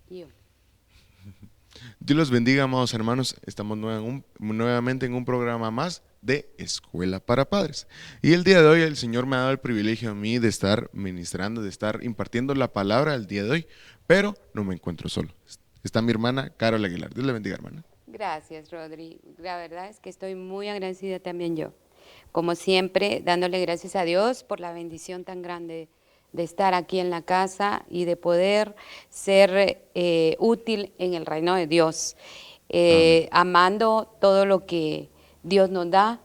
Y yo, Dios los bendiga, amados hermanos. Estamos nuevamente en un programa más de Escuela para Padres. Y el día de hoy el Señor me ha dado el privilegio a mí de estar ministrando, de estar impartiendo la palabra el día de hoy, pero no me encuentro solo. Está mi hermana Carol Aguilar. Dios le bendiga, hermana. gracias, Rodri. La verdad es que estoy muy agradecida también yo. Como siempre, dándole gracias a Dios por la bendición tan grande de estar aquí en la casa y de poder ser útil en el reino de Dios, Amén. amando todo lo que Dios nos da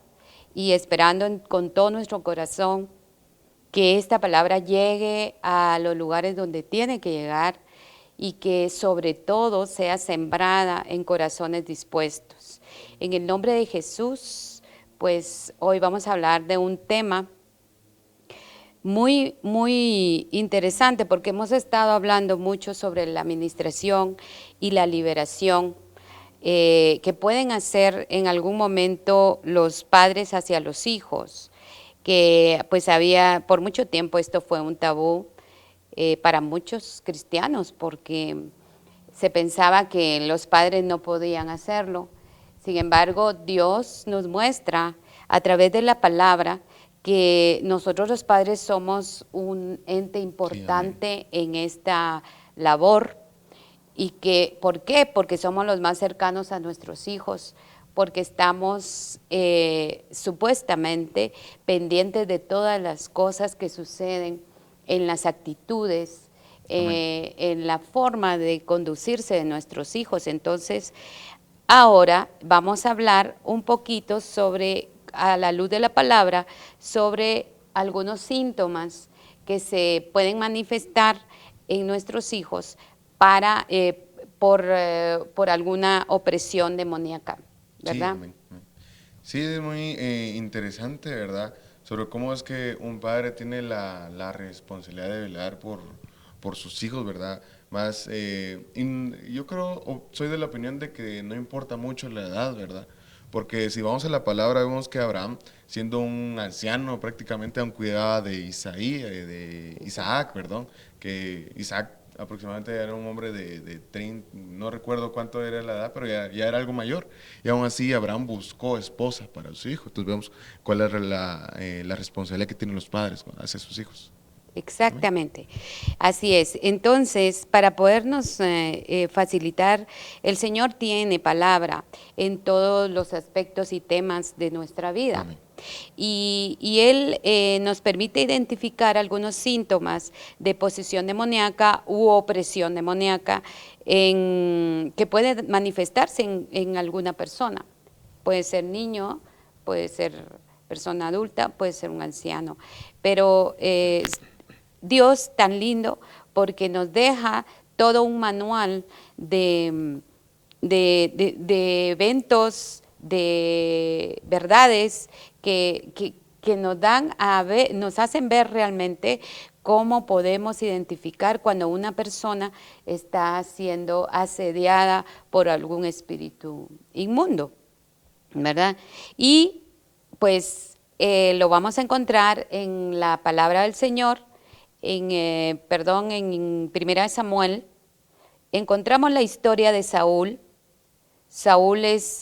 y esperando con todo nuestro corazón que esta palabra llegue a los lugares donde tiene que llegar y que sobre todo sea sembrada en corazones dispuestos. En el nombre de Jesús, pues hoy vamos a hablar de un tema muy interesante porque hemos estado hablando mucho sobre la administración y la liberación que pueden hacer en algún momento los padres hacia los hijos, que pues había, por mucho tiempo esto fue un tabú para muchos cristianos porque se pensaba que los padres no podían hacerlo. Sin embargo, Dios nos muestra a través de la palabra que nosotros los padres somos un ente Sí, amén. importante en esta labor y que, ¿por qué? Porque somos los más cercanos a nuestros hijos, porque estamos supuestamente pendientes de todas las cosas que suceden en las actitudes, Amén. en la forma de conducirse de nuestros hijos. Entonces, ahora vamos a hablar un poquito sobre, a la luz de la palabra, sobre algunos síntomas que se pueden manifestar en nuestros hijos para, por alguna opresión demoníaca, Sí, ¿verdad? amén. Amén. Sí, es muy interesante, ¿verdad? Sobre cómo es que un padre tiene la responsabilidad de velar por sus hijos, ¿verdad? Más, yo creo, o soy de la opinión de que no importa mucho la edad, ¿verdad? Porque si vamos a la palabra, vemos que Abraham, siendo un anciano, prácticamente aún cuidaba de de Isaac. Isaac, perdón, que Isaac aproximadamente era un hombre de 30, no recuerdo cuánto era la edad, pero ya era algo mayor. Y aún así Abraham buscó esposa para su hijo. Entonces vemos cuál es la responsabilidad que tienen los padres hacia sus hijos. Amén. Exactamente, así es. Entonces, para podernos facilitar, el Señor tiene palabra en todos los aspectos y temas de nuestra vida. Amén. Y Él nos permite identificar algunos síntomas de posesión demoníaca u opresión demoníaca que puede manifestarse en alguna persona. Puede ser niño, puede ser persona adulta, puede ser un anciano. Pero Dios tan lindo porque nos deja todo un manual de eventos, de verdades que nos dan a ver, nos hacen ver realmente cómo podemos identificar cuando una persona está siendo asediada por algún espíritu inmundo, ¿verdad? Y pues lo vamos a encontrar en la palabra del Señor, perdón, en Primera de Samuel, encontramos la historia de Saúl. Saúl es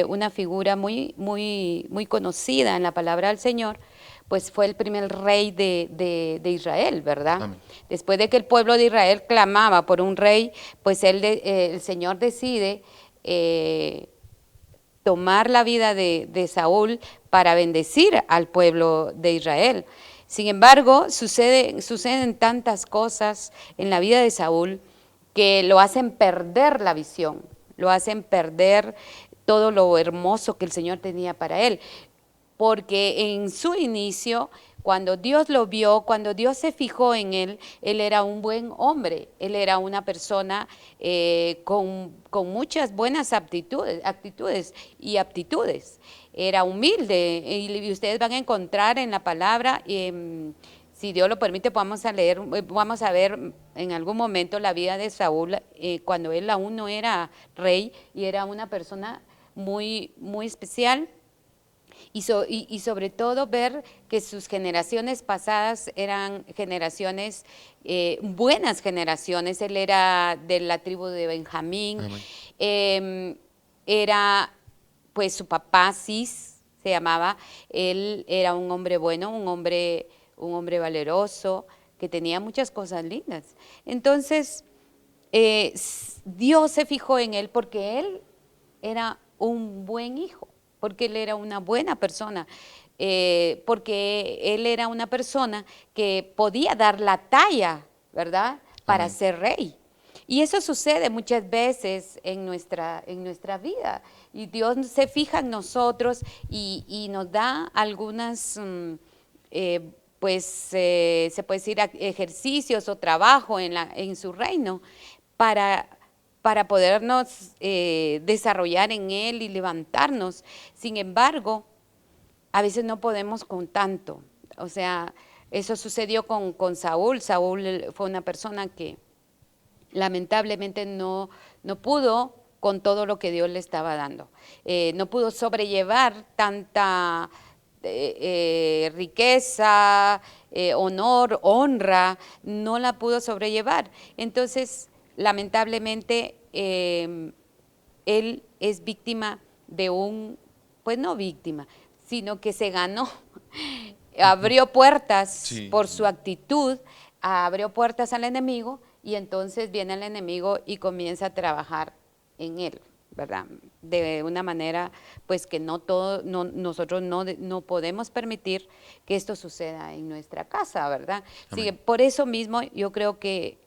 una figura muy conocida en la palabra del Señor, pues fue el primer rey de Israel, ¿verdad? Amén. Después de que el pueblo de Israel clamaba por un rey, pues el Señor decide eh, tomar la vida de Saúl para bendecir al pueblo de Israel. Sin embargo, suceden tantas cosas en la vida de Saúl que lo hacen perder la visión, lo hacen perder todo lo hermoso que el Señor tenía para él. Porque en su inicio, cuando Dios lo vio, cuando Dios se fijó en él, él era un buen hombre, él era una persona con muchas buenas actitudes y aptitudes. Era humilde y ustedes van a encontrar en la palabra, si Dios lo permite, vamos a leer, vamos a ver en algún momento la vida de Saúl cuando él aún no era rey y era una persona muy especial y sobre todo ver que sus generaciones pasadas eran generaciones, buenas generaciones. Él era de la tribu de Benjamín, Amén. eh, era pues su papá Cis se llamaba, él era un hombre bueno, un hombre valeroso, que tenía muchas cosas lindas. Entonces, Dios se fijó en él porque él era un buen hijo, porque él era una buena persona, porque él era una persona que podía dar la talla, ¿verdad? Para Amén. ser rey. Y eso sucede muchas veces en nuestra vida. Y Dios se fija en nosotros y nos da algunas, se puede decir, ejercicios o trabajo en su reino para, para podernos desarrollar en él y levantarnos. Sin embargo, a veces no podemos con tanto. O sea, eso sucedió con Saúl. Saúl fue una persona que lamentablemente no pudo con todo lo que Dios le estaba dando. No pudo sobrellevar tanta riqueza, honor, honra, no la pudo sobrellevar. Entonces, lamentablemente, él es víctima de pues no víctima, sino que se ganó, abrió puertas Sí, por su actitud, abrió puertas al enemigo y entonces viene el enemigo y comienza a trabajar en él, ¿verdad? De una manera, pues que nosotros no podemos permitir que esto suceda en nuestra casa, ¿verdad? Así que amén. por eso mismo yo creo que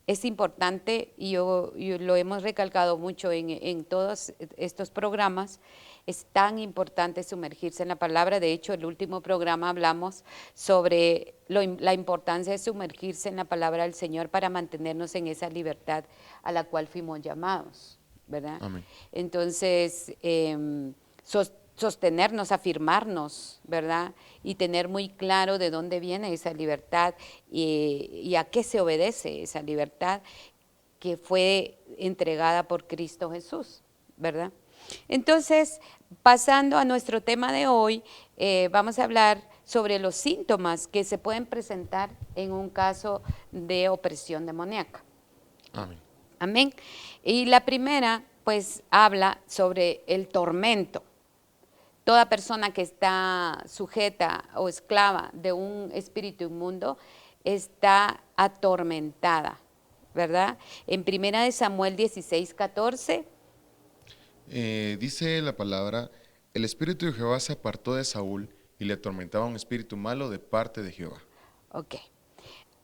es importante, y yo lo hemos recalcado mucho en todos estos programas, es tan importante sumergirse en la palabra. De hecho, el último programa hablamos sobre la importancia de sumergirse en la palabra del Señor para mantenernos en esa libertad a la cual fuimos llamados, ¿verdad? Amén. Entonces, sostenernos, afirmarnos, ¿verdad? Y tener muy claro de dónde viene esa libertad y a qué se obedece esa libertad que fue entregada por Cristo Jesús, ¿verdad? Entonces, pasando a nuestro tema de hoy, vamos a hablar sobre los síntomas que se pueden presentar en un caso de opresión demoníaca. Amén. Amén. Y la primera, pues, habla sobre el tormento. Toda persona que está sujeta o esclava de un espíritu inmundo está atormentada, ¿verdad? En primera de Samuel 16:14. Dice la palabra, el espíritu de Jehová se apartó de Saúl y le atormentaba un espíritu malo de parte de Jehová. Ok.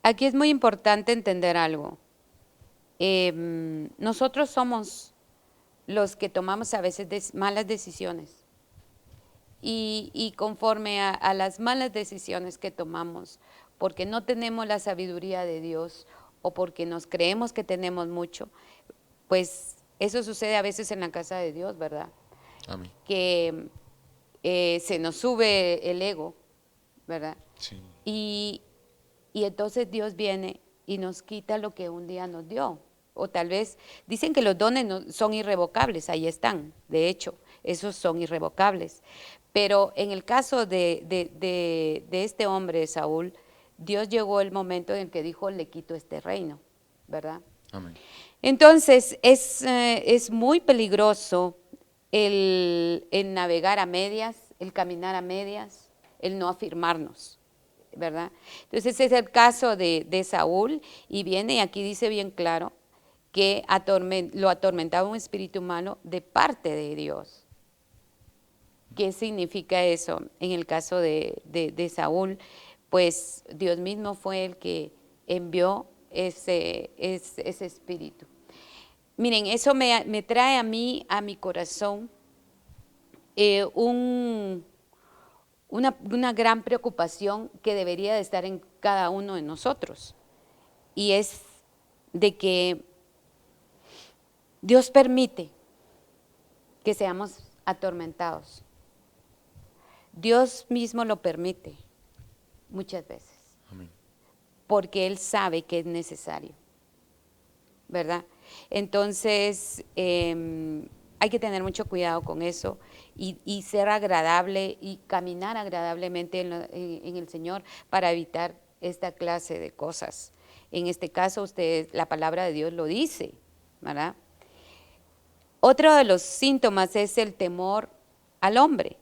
Aquí es muy importante entender algo. Nosotros somos los que tomamos a veces malas decisiones. Y conforme a las malas decisiones que tomamos, porque no tenemos la sabiduría de Dios o porque nos creemos que tenemos mucho, pues eso sucede a veces en la casa de Dios, ¿verdad? Amén. Que se nos sube el ego, ¿verdad? Sí. Y, y entonces Dios viene y nos quita lo que un día nos dio. O tal vez dicen que los dones son irrevocables, ahí están, de hecho, esos son irrevocables. Pero en el caso de este hombre, Saúl, Dios llegó el momento en que dijo, le quito este reino, ¿verdad? Amén. Entonces, es muy peligroso el navegar a medias, el caminar a medias, el no afirmarnos, ¿verdad? Entonces, ese es el caso de Saúl, y viene, y aquí dice bien claro, que lo atormentaba un espíritu humano de parte de Dios. ¿Qué significa eso? En el caso de Saúl, pues Dios mismo fue el que envió ese espíritu. Miren, eso me trae a mí, a mi corazón, una gran preocupación que debería de estar en cada uno de nosotros. Y es de que Dios permite que seamos atormentados. Dios mismo lo permite muchas veces, Amén. porque Él sabe que es necesario, ¿verdad? Entonces, hay que tener mucho cuidado con eso y ser agradable y caminar agradablemente en el Señor para evitar esta clase de cosas. En este caso, la palabra de Dios lo dice, ¿verdad? Otro de los síntomas es el temor al hombre.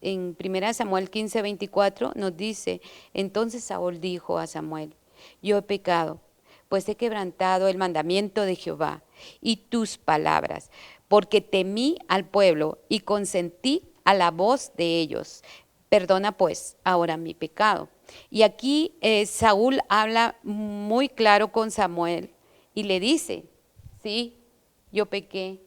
En 1 Samuel 15:24 nos dice, entonces Saúl dijo a Samuel, yo he pecado, pues he quebrantado el mandamiento de Jehová y tus palabras, porque temí al pueblo y consentí a la voz de ellos. Perdona pues ahora mi pecado. Y aquí Saúl habla muy claro con Samuel y le dice, sí, yo pequé,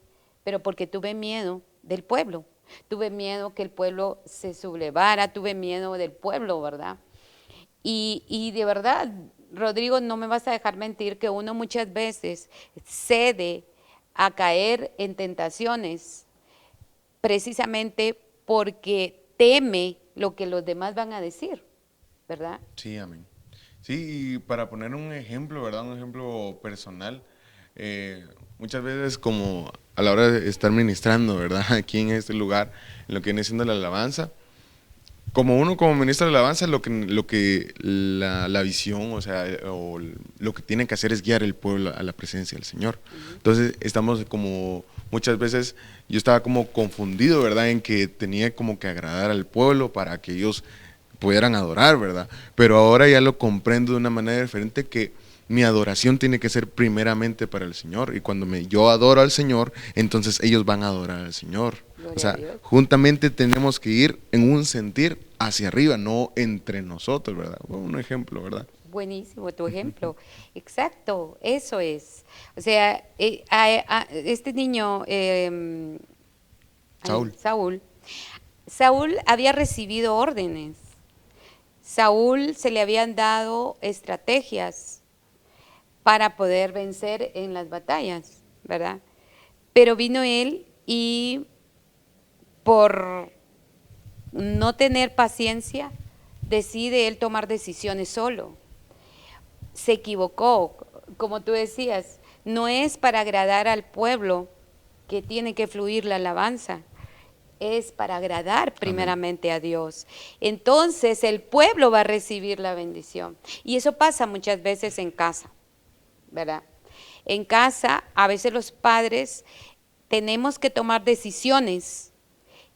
pero porque tuve miedo del pueblo. Tuve miedo que el pueblo se sublevara, tuve miedo del pueblo, ¿verdad? Y de verdad, Rodrigo, no me vas a dejar mentir que uno muchas veces cede a caer en tentaciones precisamente porque teme lo que los demás van a decir, ¿verdad? Sí, amén. Sí, y para poner un ejemplo, ¿verdad? Un ejemplo personal, muchas veces como a la hora de estar ministrando, ¿verdad? Aquí en este lugar, en lo que viene siendo la alabanza, como uno como ministro de alabanza, la visión, o sea, o lo que tiene que hacer es guiar el pueblo a la presencia del Señor. Entonces estamos como, muchas veces yo estaba como confundido, ¿verdad? En que tenía como que agradar al pueblo para que ellos pudieran adorar, ¿verdad? Pero ahora ya lo comprendo de una manera diferente, que mi adoración tiene que ser primeramente para el Señor, y cuando yo adoro al Señor, entonces ellos van a adorar al Señor. Gloria O sea, a Dios. juntamente tenemos que ir en un sentir hacia arriba, no entre nosotros, ¿verdad? Un ejemplo, ¿verdad? Buenísimo tu ejemplo. Exacto, eso es. O sea, este niño, Saúl. Saúl había recibido órdenes. Saúl se le habían dado estrategias para poder vencer en las batallas, ¿verdad? Pero vino él y por no tener paciencia, decide él tomar decisiones solo. Se equivocó, como tú decías, no es para agradar al pueblo que tiene que fluir la alabanza, es para agradar primeramente a Dios. Entonces el pueblo va a recibir la bendición. Y eso pasa muchas veces en casa, ¿verdad? En casa, a veces los padres tenemos que tomar decisiones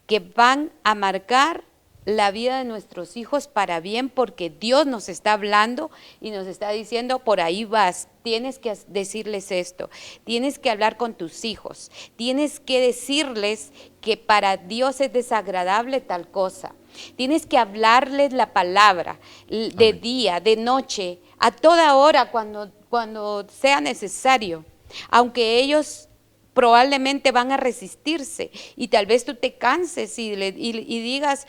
que van a marcar la vida de nuestros hijos para bien, porque Dios nos está hablando y nos está diciendo, por ahí vas, tienes que decirles esto, tienes que hablar con tus hijos, tienes que decirles que para Dios es desagradable tal cosa, tienes que hablarles la palabra de Amén. día, de noche, a toda hora cuando sea necesario, aunque ellos probablemente van a resistirse y tal vez tú te canses y digas,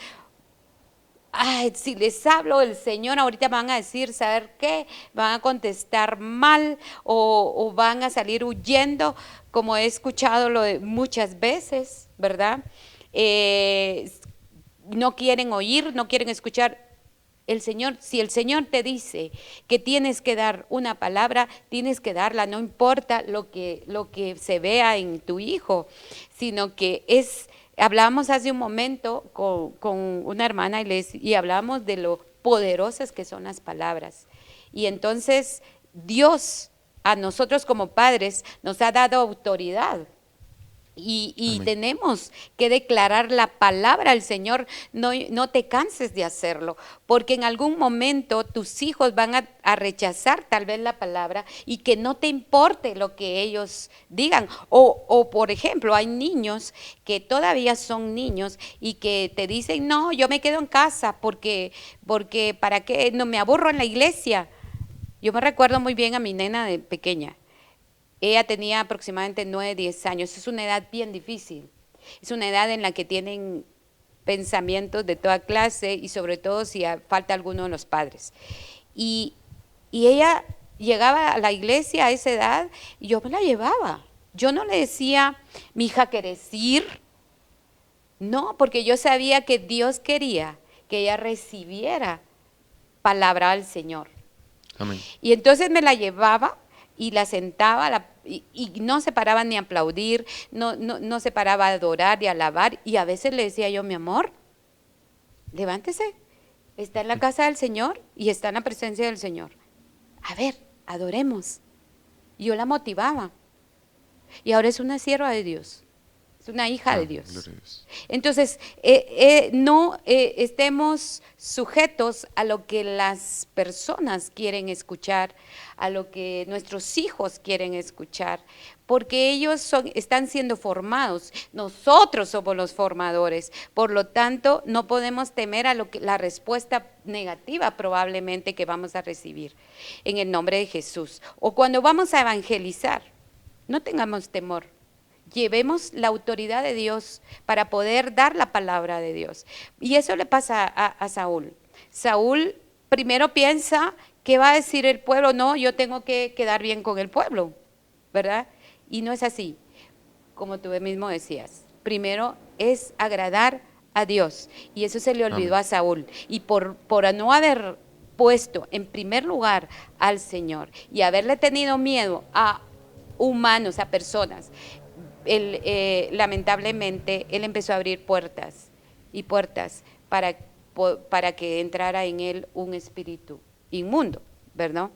ay, si les hablo del Señor, ahorita van a decir, ¿saber qué? Van a contestar mal o van a salir huyendo, como he escuchado muchas veces, ¿verdad? No quieren oír, no quieren escuchar. Si el Señor te dice que tienes que dar una palabra, tienes que darla, no importa lo que se vea en tu hijo, sino que hablábamos hace un momento con una hermana y hablábamos de lo poderosas que son las palabras. Y entonces Dios a nosotros como padres nos ha dado autoridad. Y tenemos que declarar la palabra al Señor, no te canses de hacerlo, porque en algún momento tus hijos van a rechazar tal vez la palabra y que no te importe lo que ellos digan. O por ejemplo, hay niños que todavía son niños y que te dicen, no, yo me quedo en casa porque ¿para qué? No, me aburro en la iglesia. Yo me recuerdo muy bien a mi nena de pequeña. Ella tenía aproximadamente 9, 10 años. Es una edad bien difícil. Es una edad en la que tienen pensamientos de toda clase y sobre todo si falta alguno de los padres. Y ella llegaba a la iglesia a esa edad y yo me la llevaba. Yo no le decía, mi hija, ¿querés ir? No, porque yo sabía que Dios quería que ella recibiera palabra al Señor. Amén. Y entonces me la llevaba y la sentaba y no se paraba ni a aplaudir, no se paraba a adorar y a alabar. Y a veces le decía yo, mi amor, levántese, está en la casa del Señor y está en la presencia del Señor. A ver, adoremos. Y yo la motivaba. Y ahora es una sierva de Dios. Es una hija de Dios. Entonces, no estemos sujetos a lo que las personas quieren escuchar, a lo que nuestros hijos quieren escuchar, porque ellos están siendo formados. Nosotros somos los formadores. Por lo tanto, no podemos temer a la respuesta negativa probablemente que vamos a recibir en el nombre de Jesús. O cuando vamos a evangelizar, no tengamos temor. Llevemos la autoridad de Dios para poder dar la palabra de Dios. Y eso le pasa a Saúl. Saúl primero piensa, ¿qué va a decir el pueblo? No, yo tengo que quedar bien con el pueblo, ¿verdad? Y no es así, como tú mismo decías. Primero es agradar a Dios. Y eso se le olvidó a Saúl. Y por no haber puesto en primer lugar al Señor y haberle tenido miedo a humanos, a personas, lamentablemente, él empezó a abrir puertas y puertas para que entrara en él un espíritu inmundo, ¿verdad?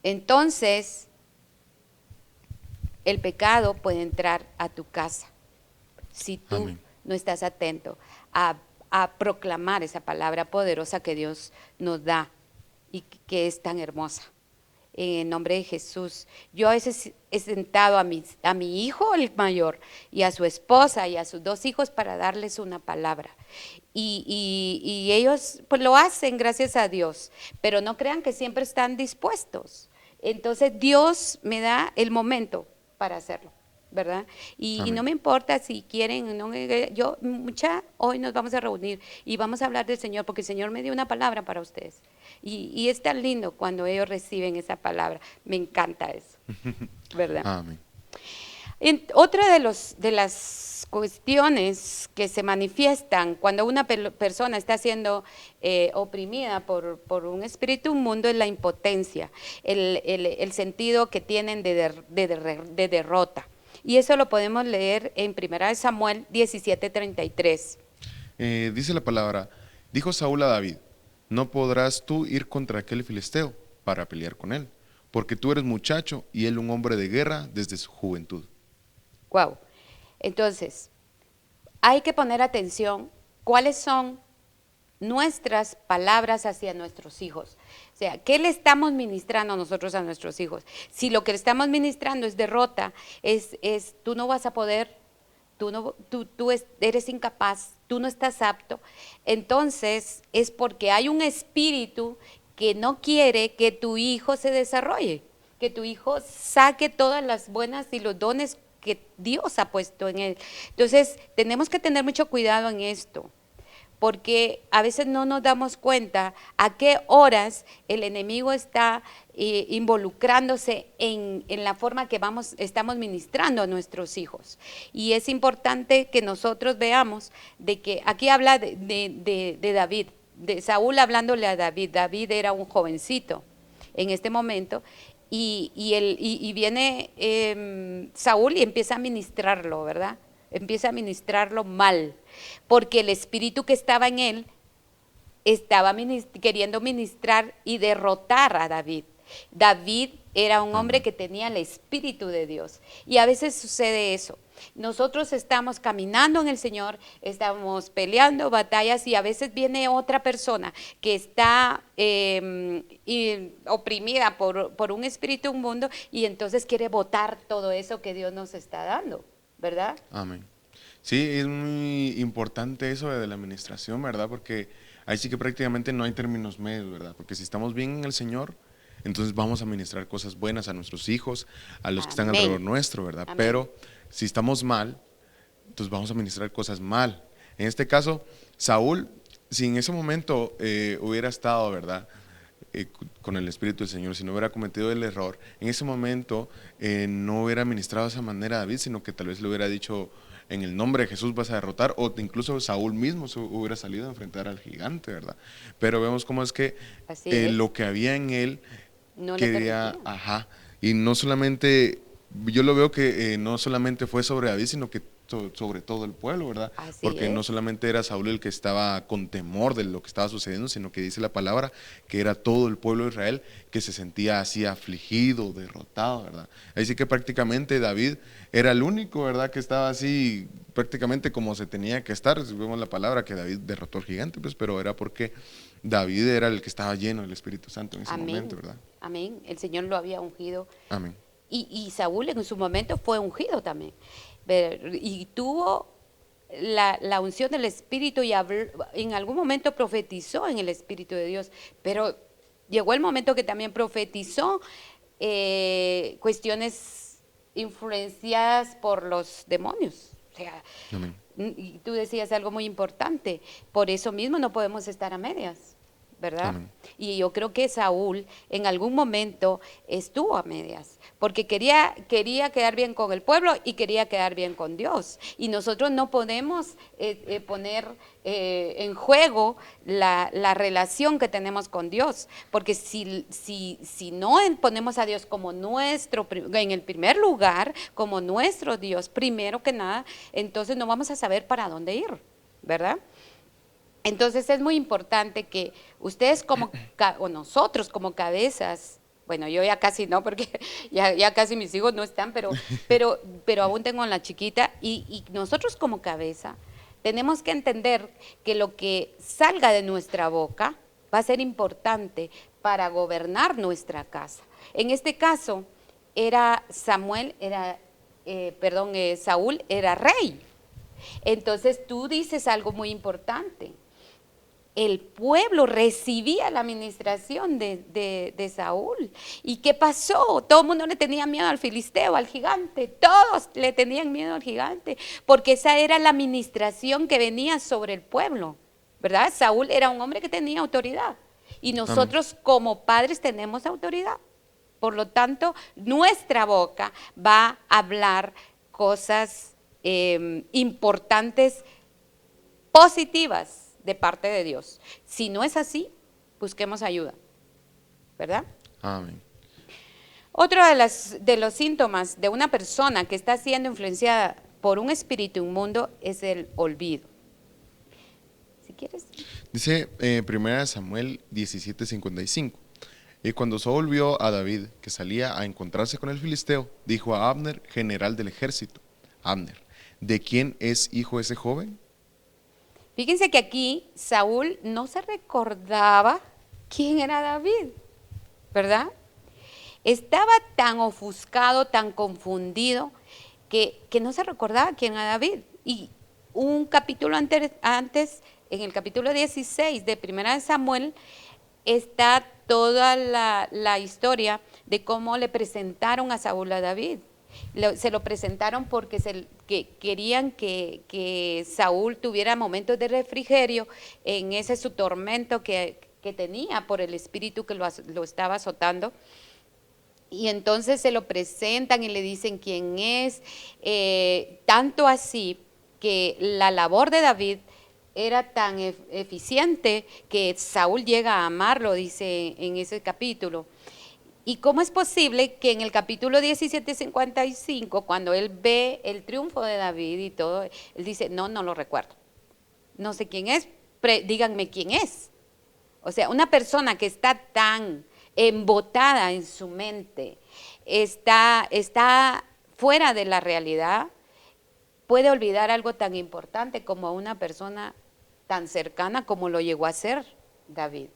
Entonces, el pecado puede entrar a tu casa si tú no estás atento a proclamar esa palabra poderosa que Dios nos da y que es tan hermosa. En el nombre de Jesús. Yo a veces he sentado a mi hijo, el mayor, y a su esposa y a sus 2 hijos para darles una palabra. Y ellos pues lo hacen, gracias a Dios, pero no crean que siempre están dispuestos. Entonces Dios me da el momento para hacerlo, ¿verdad? Y no me importa si quieren, no, hoy nos vamos a reunir y vamos a hablar del Señor, porque el Señor me dio una palabra para ustedes. Y es tan lindo cuando ellos reciben esa palabra. Me encanta eso, ¿verdad? Amén. Otra de las cuestiones que se manifiestan cuando una persona está siendo oprimida por un espíritu inmundo es la impotencia, el sentido que tienen de derrota. Y eso lo podemos leer en 1 Samuel 17:33. Dice la palabra, dijo Saúl a David, no podrás tú ir contra aquel filisteo para pelear con él, porque tú eres muchacho y él un hombre de guerra desde su juventud. Wow. Entonces, hay que poner atención cuáles son nuestras palabras hacia nuestros hijos. O sea, ¿qué le estamos ministrando nosotros a nuestros hijos? Si lo que le estamos ministrando es derrota, es tú no vas a poder, tú eres incapaz, tú no estás apto, entonces es porque hay un espíritu que no quiere que tu hijo se desarrolle, que tu hijo saque todas las buenas y los dones que Dios ha puesto en él. Entonces, tenemos que tener mucho cuidado en esto, porque a veces no nos damos cuenta a qué horas el enemigo está involucrándose en la forma que estamos ministrando a nuestros hijos. Y es importante que nosotros veamos de que aquí habla de David, de Saúl hablándole a David. David era un jovencito en este momento, y viene Saúl y empieza a ministrarlo, ¿verdad? Empieza a ministrarlo mal, porque el espíritu que estaba en él estaba queriendo ministrar y derrotar a David. David era un hombre que tenía el espíritu de Dios, y a veces sucede eso. Nosotros estamos caminando en el Señor, estamos peleando batallas, y a veces viene otra persona que está oprimida por un espíritu inmundo, y entonces quiere botar todo eso que Dios nos está dando, ¿verdad? Amén. Sí, es muy importante eso de la administración, ¿verdad? Porque ahí sí que prácticamente no hay términos medios, ¿verdad? Porque si estamos bien en el Señor, entonces vamos a administrar cosas buenas a nuestros hijos, a los que están alrededor nuestro, ¿verdad? Amén. Pero si estamos mal, entonces vamos a administrar cosas mal. En este caso, Saúl, si en ese momento hubiera estado, ¿verdad?, con el Espíritu del Señor, si no hubiera cometido el error, en ese momento no hubiera administrado de esa manera a David, sino que tal vez le hubiera dicho, en el nombre de Jesús vas a derrotar, o incluso Saúl mismo se hubiera salido a enfrentar al gigante, ¿verdad? Pero vemos cómo es que lo que había en él No le quería, permitía. ajá, y no solamente, yo lo veo que no solamente fue sobre David, sino que sobre todo el pueblo, ¿verdad? Así Porque no es. solamente era Saúl el que estaba con temor de lo que estaba sucediendo, sino que dice la palabra que era todo el pueblo de Israel que se sentía así afligido, derrotado, ¿verdad? Así que prácticamente David era el único, ¿verdad? Que estaba así prácticamente como se tenía que estar. Si vemos la palabra que David derrotó al gigante, pues, pero era porque David era el que estaba lleno del Espíritu Santo en ese momento, Amén. ¿verdad? Amén. El Señor lo había ungido. Amén. Y Saúl en su momento fue ungido también. Y tuvo la unción del Espíritu y en algún momento profetizó en el Espíritu de Dios. Pero llegó el momento que también profetizó cuestiones influenciadas por los demonios. O sea, Amén. y tú decías algo muy importante. Por eso mismo no podemos estar a medias, ¿verdad? Amén. Y yo creo que Saúl en algún momento estuvo a medias, porque quería quedar bien con el pueblo y quería quedar bien con Dios. Y nosotros no podemos poner en juego la relación que tenemos con Dios, porque si no ponemos a Dios como en el primer lugar, como nuestro Dios, primero que nada, entonces no vamos a saber para dónde ir, ¿verdad? Entonces es muy importante que ustedes o nosotros como cabezas, bueno, yo ya casi no, porque ya casi mis hijos no están, pero aún tengo a la chiquita, y nosotros como cabeza tenemos que entender que lo que salga de nuestra boca va a ser importante para gobernar nuestra casa. En este caso, Saúl era rey. Entonces tú dices algo muy importante. El pueblo recibía la administración de Saúl. ¿Y qué pasó? Todo el mundo le tenía miedo al filisteo, al gigante. Todos le tenían miedo al gigante, porque esa era la administración que venía sobre el pueblo, ¿verdad? Saúl era un hombre que tenía autoridad. Y Amén. nosotros como padres tenemos autoridad. Por lo tanto, nuestra boca va a hablar cosas importantes, positivas de parte de Dios. Si no es así, busquemos ayuda, ¿verdad? Amén. Otro de los síntomas de una persona que está siendo influenciada por un espíritu inmundo es el olvido. Si quieres. Dice 1 Samuel 17:55. Y cuando Saúl vio a David que salía a encontrarse con el filisteo, dijo a Abner, general del ejército: Abner, ¿de quién es hijo ese joven? Fíjense que aquí Saúl no se recordaba quién era David, ¿verdad? Estaba tan ofuscado, tan confundido, que no se recordaba quién era David. Y un capítulo antes, en el capítulo 16 de Primera de Samuel, está toda la historia de cómo le presentaron a Saúl a David. Se lo presentaron porque querían que Saúl tuviera momentos de refrigerio en ese su tormento que tenía por el espíritu que lo estaba azotando. Y entonces se lo presentan y le dicen quién es, tanto así que la labor de David era tan eficiente que Saúl llega a amarlo, dice en ese capítulo. ¿Y cómo es posible que en el capítulo 17:55, cuando él ve el triunfo de David y todo, él dice, no lo recuerdo, no sé quién es, díganme quién es? O sea, una persona que está tan embotada en su mente, está fuera de la realidad, puede olvidar algo tan importante como una persona tan cercana como lo llegó a ser David,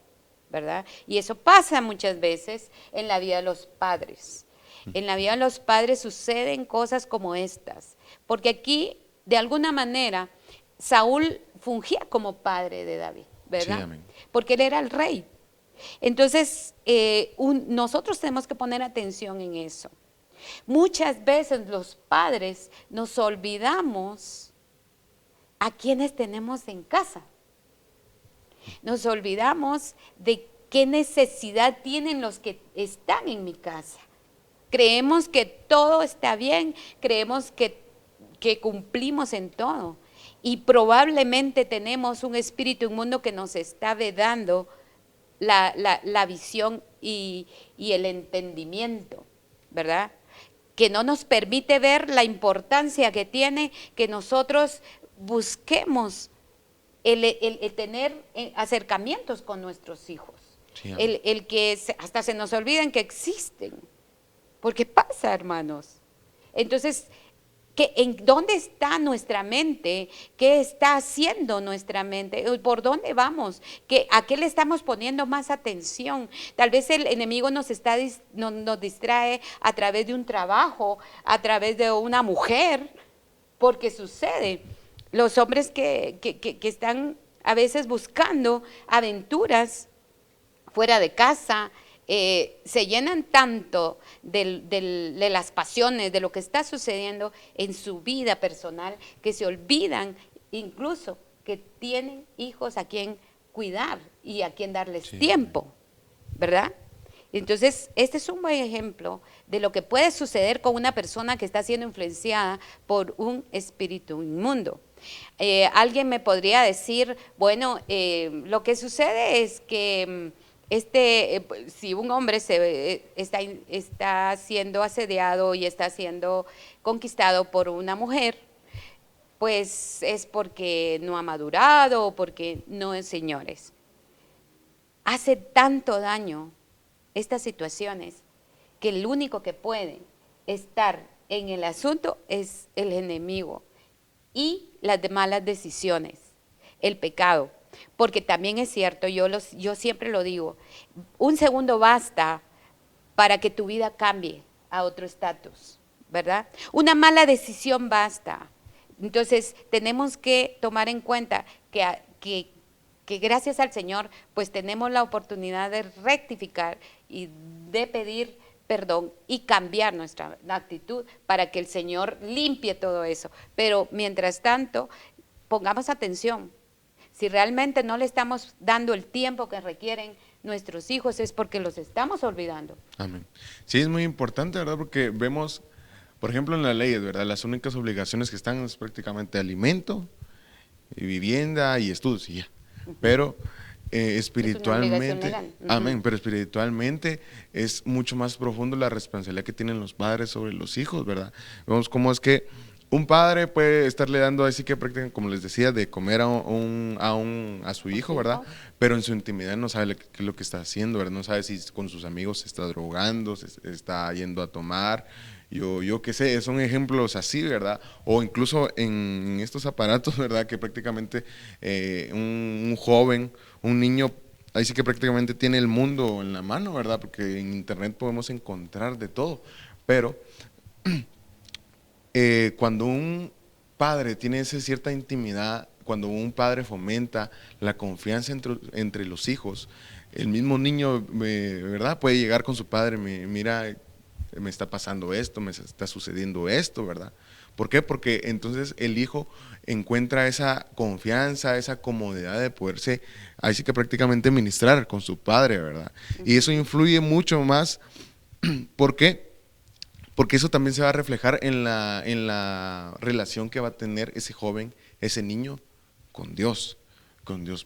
¿verdad? Y eso pasa muchas veces en la vida de los padres. En la vida de los padres suceden cosas como estas, porque aquí, de alguna manera, Saúl fungía como padre de David, Sí, ¿verdad? amén. Porque él era el rey. Entonces, nosotros tenemos que poner atención en eso. Muchas veces los padres nos olvidamos a quienes tenemos en casa. Nos olvidamos de qué necesidad tienen los que están en mi casa. Creemos que todo está bien, creemos que cumplimos en todo. Y probablemente tenemos un espíritu inmundo que nos está vedando la visión y el entendimiento, ¿verdad? Que no nos permite ver la importancia que tiene que nosotros busquemos el tener acercamientos con nuestros hijos. Sí, El que hasta se nos olviden que existen. Porque pasa, hermanos. Entonces, ¿dónde está nuestra mente? ¿Qué está haciendo nuestra mente? ¿Por dónde vamos? ¿A qué le estamos poniendo más atención? Tal vez el enemigo nos distrae a través de un trabajo, a través de una mujer, porque sucede. Los hombres que están a veces buscando aventuras fuera de casa, se llenan tanto de las pasiones, de lo que está sucediendo en su vida personal, que se olvidan incluso que tienen hijos a quien cuidar y a quien darles tiempo, ¿verdad? Entonces, este es un buen ejemplo de lo que puede suceder con una persona que está siendo influenciada por un espíritu inmundo. Alguien me podría decir, bueno, lo que sucede es que si un hombre está siendo asediado y está siendo conquistado por una mujer, pues es porque no ha madurado o porque no es, señores. Hace tanto daño estas situaciones que el único que puede estar en el asunto es el enemigo y las de malas decisiones, el pecado. Porque también es cierto, yo siempre lo digo, un segundo basta para que tu vida cambie a otro estatus, ¿verdad? Una mala decisión basta. Entonces tenemos que tomar en cuenta que gracias al Señor pues tenemos la oportunidad de rectificar y de pedir perdón y cambiar nuestra actitud para que el Señor limpie todo eso. Pero mientras tanto, pongamos atención. Si realmente no le estamos dando el tiempo que requieren nuestros hijos es porque los estamos olvidando. Amén. Sí, es muy importante, ¿verdad? Porque vemos, por ejemplo, en las leyes, ¿verdad? Las únicas obligaciones que están es prácticamente alimento, y vivienda y estudios y ya. Pero espiritualmente, amén, pero espiritualmente es mucho más profundo la responsabilidad que tienen los padres sobre los hijos, ¿verdad? Vemos cómo es que un padre puede estarle dando así que prácticamente, como les decía, de comer a su hijo, ¿verdad? Pero en su intimidad no sabe qué es lo que está haciendo, ¿verdad? No sabe si con sus amigos se está drogando, se está yendo a tomar. Yo qué sé, son ejemplos así, ¿verdad? O incluso en estos aparatos, ¿verdad? Que prácticamente un joven, un niño, ahí sí que prácticamente tiene el mundo en la mano, ¿verdad? Porque en internet podemos encontrar de todo, pero cuando un padre tiene esa cierta intimidad, cuando un padre fomenta la confianza entre los hijos, el mismo niño, ¿verdad? Puede llegar con su padre, mira, me está pasando esto, me está sucediendo esto, ¿verdad? ¿Por qué? Porque entonces el hijo encuentra esa confianza, esa comodidad de poderse, ahí sí que prácticamente ministrar con su padre, ¿verdad? Y eso influye mucho más, ¿por qué? Porque eso también se va a reflejar en la relación que va a tener ese joven, ese niño, con Dios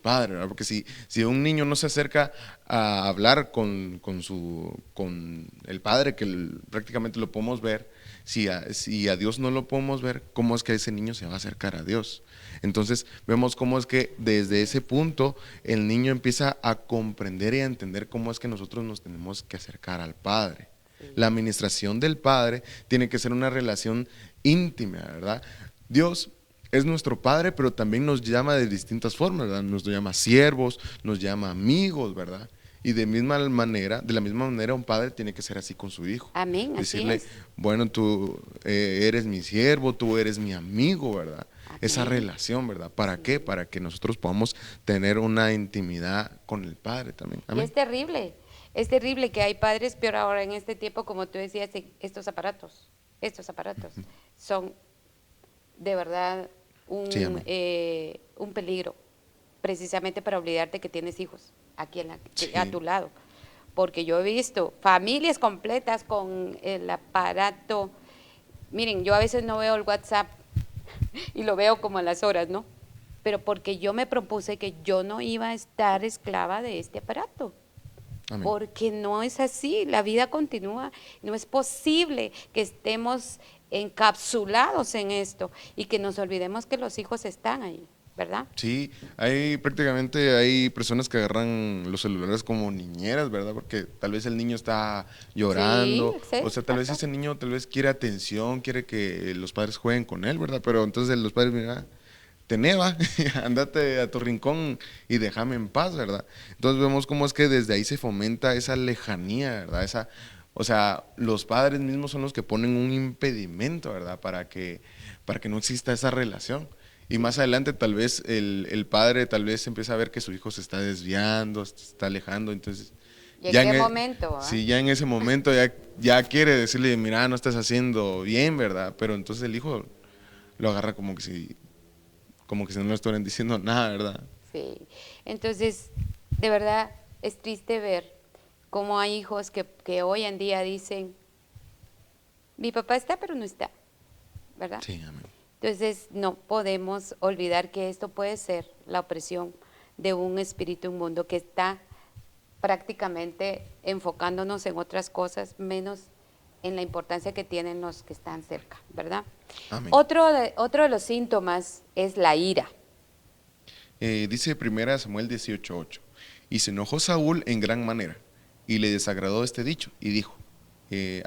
Padre, ¿verdad? Porque si un niño no se acerca a hablar con el Padre, que prácticamente lo podemos ver, si a Dios no lo podemos ver, ¿cómo es que ese niño se va a acercar a Dios? Entonces vemos cómo es que desde ese punto el niño empieza a comprender y a entender cómo es que nosotros nos tenemos que acercar al Padre. La administración del Padre tiene que ser una relación íntima, ¿verdad? Dios es nuestro Padre, pero también nos llama de distintas formas, ¿verdad? Nos llama siervos, nos llama amigos, ¿verdad? Y de la misma manera, un padre tiene que ser así con su hijo. Amén, decirle, así es. bueno, tú eres mi siervo, tú eres mi amigo, ¿verdad? Amén. Esa relación, ¿verdad? ¿Para qué? Para que nosotros podamos tener una intimidad con el Padre también. Amén. Y es terrible que hay padres, peor ahora en este tiempo, como tú decías, estos aparatos son de verdad un peligro, precisamente para olvidarte que tienes hijos aquí a tu lado. Porque yo he visto familias completas con el aparato. Miren, yo a veces no veo el WhatsApp y lo veo como a las horas, ¿no? Pero porque yo me propuse que yo no iba a estar esclava de este aparato. Amén. porque no es así, la vida continúa, no es posible que estemos encapsulados en esto y que nos olvidemos que los hijos están ahí, ¿verdad? Sí, hay personas que agarran los celulares como niñeras, ¿verdad? Porque tal vez el niño está Sí, llorando, o sea, tal vez exacto. ese niño tal vez quiere atención, quiere que los padres jueguen con él, ¿verdad? Pero entonces los padres, mira, teneva, andate a tu rincón y déjame en paz, ¿verdad? Entonces vemos cómo es que desde ahí se fomenta esa lejanía, ¿verdad? O sea, los padres mismos son los que ponen un impedimento, ¿verdad? Para que no exista esa relación. Y más adelante tal vez el padre tal vez empieza a ver que su hijo se está desviando, se está alejando, entonces ¿Y en ya qué momento? sí, ya en ese momento ya quiere decirle, mira, no estás haciendo bien, ¿verdad? Pero entonces el hijo lo agarra como que si no le estuvieran diciendo nada, ¿verdad? Sí. Entonces, de verdad, es triste ver cómo hay hijos que hoy en día dicen, mi papá está, pero no está, ¿verdad? Sí, amén. Entonces, no podemos olvidar que esto puede ser la opresión de un espíritu inmundo que está prácticamente enfocándonos en otras cosas, menos en la importancia que tienen los que están cerca, ¿verdad? Amén. Otro de los síntomas es la ira. Dice 1 Samuel 18:8, y se enojó Saúl en gran manera, y le desagradó este dicho, y dijo,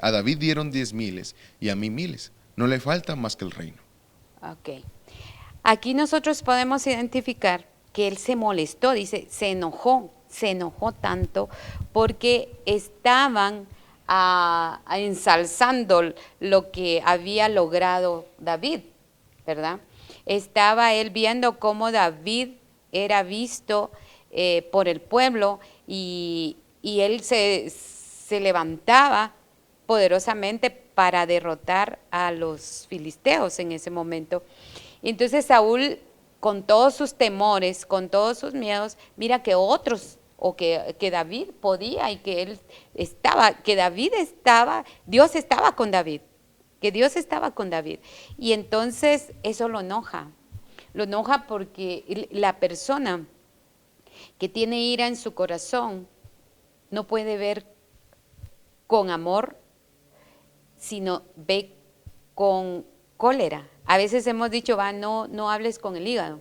a David dieron 10,000 y a mí 1,000, no le falta más que el reino. Ok. Aquí nosotros podemos identificar que él se molestó, dice, se enojó tanto porque estaban ensalzando lo que había logrado David, ¿verdad? Estaba él viendo cómo David era visto por el pueblo y él se levantaba poderosamente para derrotar a los filisteos en ese momento. Entonces Saúl, con todos sus temores, con todos sus miedos, mira que otros, o que David podía y que él estaba, que David estaba, Dios estaba con David, que Dios estaba con David. Y entonces eso lo enoja porque la persona que tiene ira en su corazón no puede ver con amor, sino ve con cólera. A veces hemos dicho, no hables con el hígado,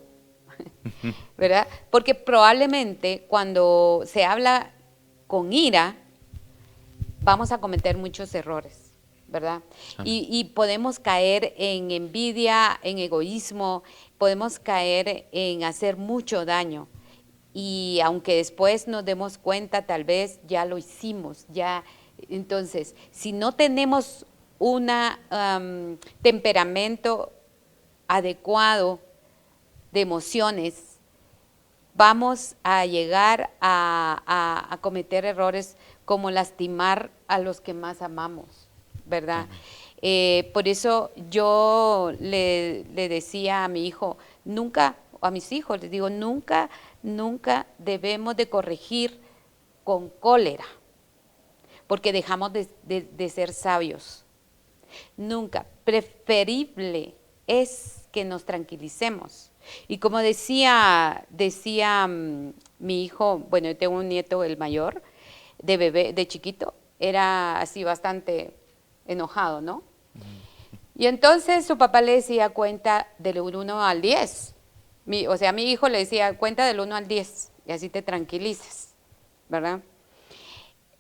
¿verdad? Porque probablemente cuando se habla con ira, vamos a cometer muchos errores, ¿verdad? Y podemos caer en envidia, en egoísmo, podemos caer en hacer mucho daño. Y aunque después nos demos cuenta, tal vez ya lo hicimos, ya. Entonces, si no tenemos un temperamento adecuado de emociones, vamos a llegar a cometer errores como lastimar a los que más amamos, ¿verdad? Por eso yo le decía a mi hijo, nunca, a mis hijos les digo, nunca debemos de corregir con cólera, porque dejamos de ser sabios. Nunca. Preferible es que nos tranquilicemos. Y como decía mi hijo, bueno, yo tengo un nieto, el mayor, de bebé, de chiquito, era así bastante enojado, ¿no? Y entonces su papá le decía cuenta del 1 al 10. O sea, mi hijo le decía cuenta del 1 al 10 y así te tranquilizas, ¿verdad?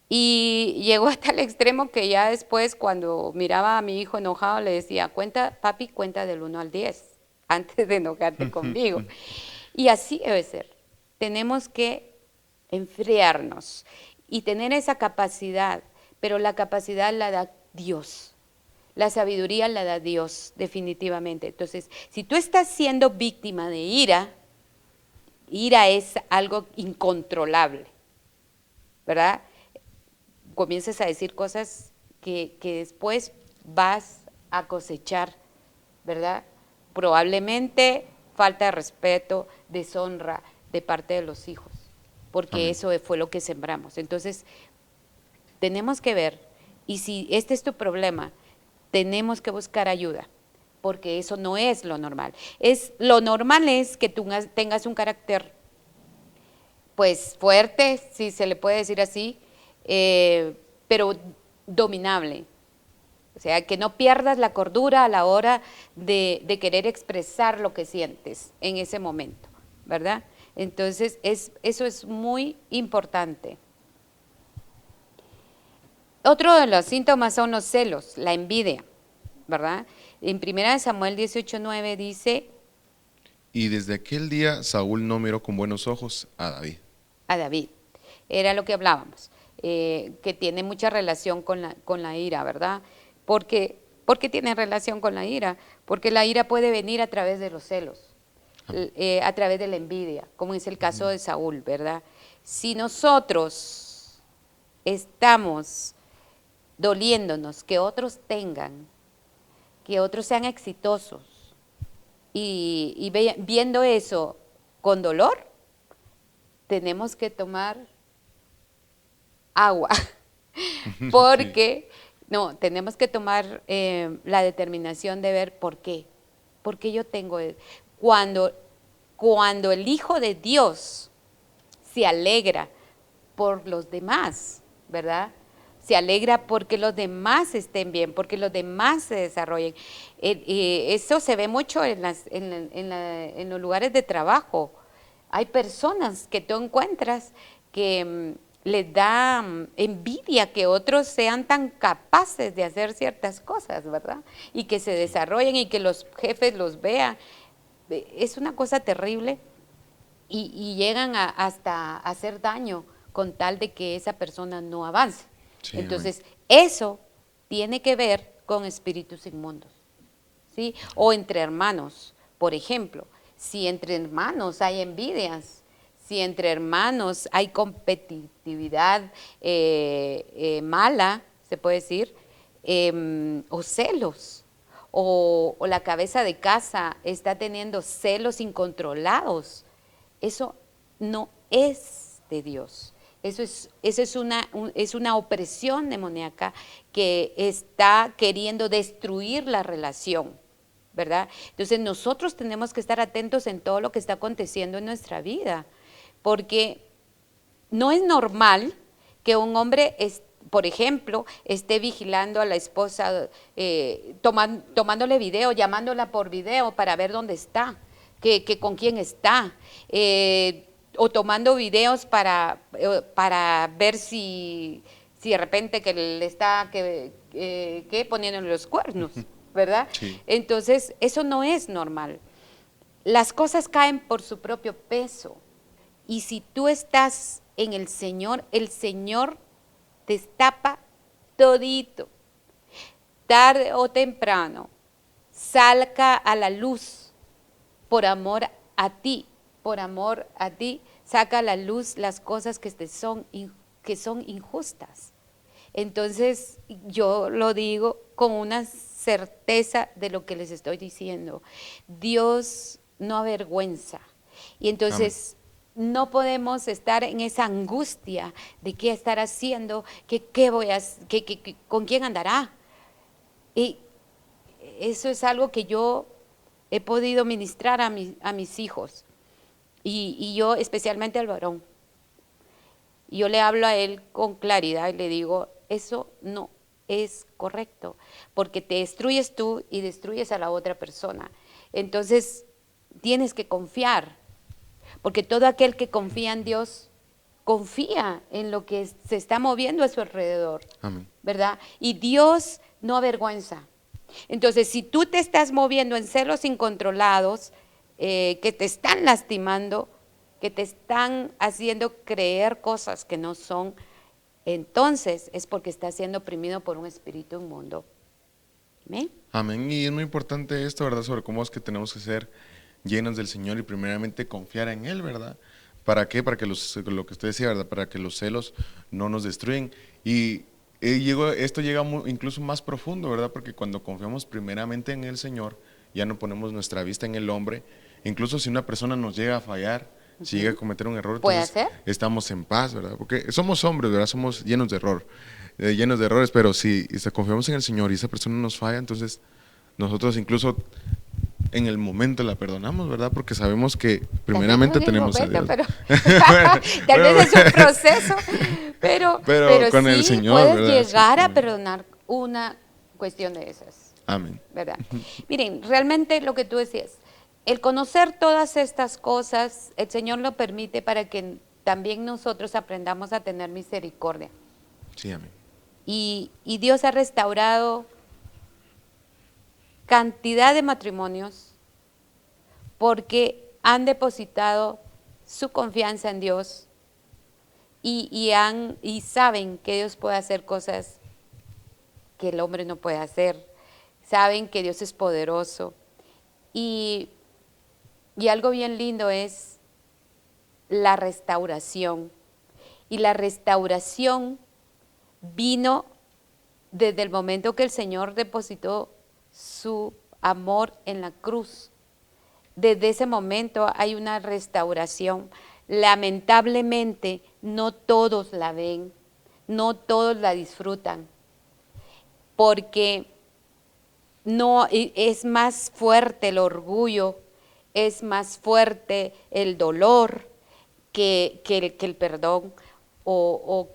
Y llegó hasta el extremo que ya después cuando miraba a mi hijo enojado le decía, papi, cuenta del 1 al 10 antes de enojarte conmigo. Y así debe ser. Tenemos que enfriarnos y tener esa capacidad, pero la capacidad la da Dios. La sabiduría la da Dios, definitivamente. Entonces, si tú estás siendo víctima de ira, ira es algo incontrolable, ¿verdad? Comiences a decir cosas que después vas a cosechar, ¿verdad? Probablemente falta de respeto, deshonra de parte de los hijos, porque Amén. eso fue lo que sembramos. Entonces, tenemos que ver, y si este es tu problema, tenemos que buscar ayuda, porque eso no es lo normal. Lo normal es que tú tengas un carácter, pues fuerte, si se le puede decir así, pero dominable. O sea, que no pierdas la cordura a la hora de querer expresar lo que sientes en ese momento, ¿verdad? Entonces, eso es muy importante. Otro de los síntomas son los celos, la envidia, ¿verdad? En 1 Samuel 18:9 dice... Y desde aquel día Saúl no miró con buenos ojos a David. A David. Era lo que hablábamos, que tiene mucha relación con la ira, ¿verdad? ¿Por qué tiene relación con la ira? Porque la ira puede venir a través de los celos, a través de la envidia, como es el caso de Saúl, ¿verdad? Si nosotros estamos doliéndonos que otros tengan, que otros sean exitosos, y viendo eso con dolor, tenemos que tomar agua, porque no, tenemos que tomar la determinación de ver por qué yo tengo, cuando el Hijo de Dios se alegra por los demás, ¿verdad? Se alegra porque los demás estén bien, porque los demás se desarrollen. Eso se ve mucho en los lugares de trabajo. Hay personas que tú encuentras que les da envidia que otros sean tan capaces de hacer ciertas cosas, ¿verdad? Y que se desarrollen y que los jefes los vean. Es una cosa terrible y llegan hasta a hacer daño con tal de que esa persona no avance. Sí, entonces, eso tiene que ver con espíritus inmundos, ¿sí? O entre hermanos, por ejemplo, si entre hermanos hay envidias, si entre hermanos hay competitividad mala, se puede decir, o celos, o la cabeza de casa está teniendo celos incontrolados, eso no es de Dios. Eso es una opresión demoníaca que está queriendo destruir la relación, ¿verdad? Entonces nosotros tenemos que estar atentos en todo lo que está aconteciendo en nuestra vida, porque no es normal que un hombre, por ejemplo, esté vigilando a la esposa, tomándole video, llamándola por video para ver dónde está, que con quién está, o tomando videos para ver si de repente que le está poniéndole los cuernos, ¿verdad? Sí. Entonces, eso no es normal. Las cosas caen por su propio peso. Y si tú estás en el Señor destapa todito. Tarde o temprano, salga a la luz por amor a ti. Por amor a ti, saca a la luz las cosas que son injustas. Entonces, yo lo digo con una certeza de lo que les estoy diciendo. Dios no avergüenza. Y entonces, no podemos estar en esa angustia de qué estar haciendo, qué voy a, con quién andará. Y eso es algo que yo he podido ministrar a mis hijos. Y yo especialmente al varón, yo le hablo a él con claridad y le digo, eso no es correcto, porque te destruyes tú y destruyes a la otra persona. Entonces, tienes que confiar, porque todo aquel que confía en Dios, confía en lo que se está moviendo a su alrededor. Amén. ¿Verdad? Y Dios no avergüenza. Entonces, si tú te estás moviendo en celos incontrolados, que te están lastimando, que te están haciendo creer cosas que no son, entonces es porque estás siendo oprimido por un espíritu inmundo. ¿Amén? Amén. Y es muy importante esto, ¿verdad? Sobre cómo es que tenemos que ser llenos del Señor y primeramente confiar en Él, ¿verdad? ¿Para qué? Para que lo que usted decía, ¿verdad? Para que los celos no nos destruyen. Y esto llega incluso más profundo, ¿verdad? Porque cuando confiamos primeramente en el Señor, ya no ponemos nuestra vista en el hombre. Incluso si una persona nos llega a fallar, si llega a cometer un error, entonces estamos en paz, ¿verdad? Porque somos hombres, ¿verdad? Somos llenos de errores, pero si confiamos en el Señor y esa persona nos falla, entonces nosotros incluso en el momento la perdonamos, ¿verdad? Porque sabemos que primeramente tenemos a Dios. Pero tal vez es un proceso, Pero con el sí Señor, puedes ¿verdad? llegar Sí, a perdonar una cuestión de esas, amén. ¿verdad? Miren, realmente lo que tú decías, el conocer todas estas cosas, el Señor lo permite para que también nosotros aprendamos a tener misericordia. Sí, amén. Y Dios ha restaurado cantidad de matrimonios porque han depositado su confianza en Dios y saben que Dios puede hacer cosas que el hombre no puede hacer. Saben que Dios es poderoso. Y, y algo bien lindo es la restauración. Y la restauración vino desde el momento que el Señor depositó su amor en la cruz. Desde ese momento hay una restauración. Lamentablemente no todos la ven, no todos la disfrutan, porque no es más fuerte el orgullo, es más fuerte el dolor que el perdón o,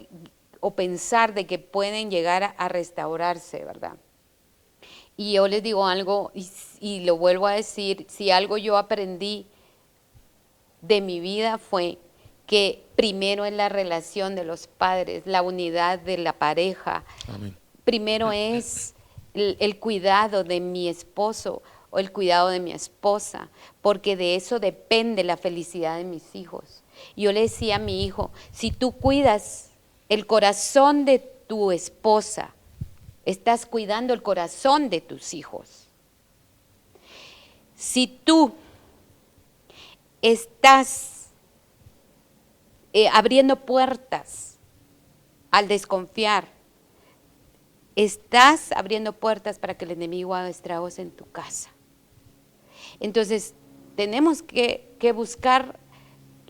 o pensar de que pueden llegar a restaurarse, ¿verdad? Y yo les digo algo y lo vuelvo a decir, si algo yo aprendí de mi vida fue que primero es la relación de los padres, la unidad de la pareja, Amén. primero es el cuidado de mi esposo o el cuidado de mi esposa, porque de eso depende la felicidad de mis hijos. Yo le decía a mi hijo, si tú cuidas el corazón de tu esposa, estás cuidando el corazón de tus hijos. Si tú estás abriendo puertas al desconfiar, estás abriendo puertas para que el enemigo haga estragos en tu casa. Entonces, tenemos que buscar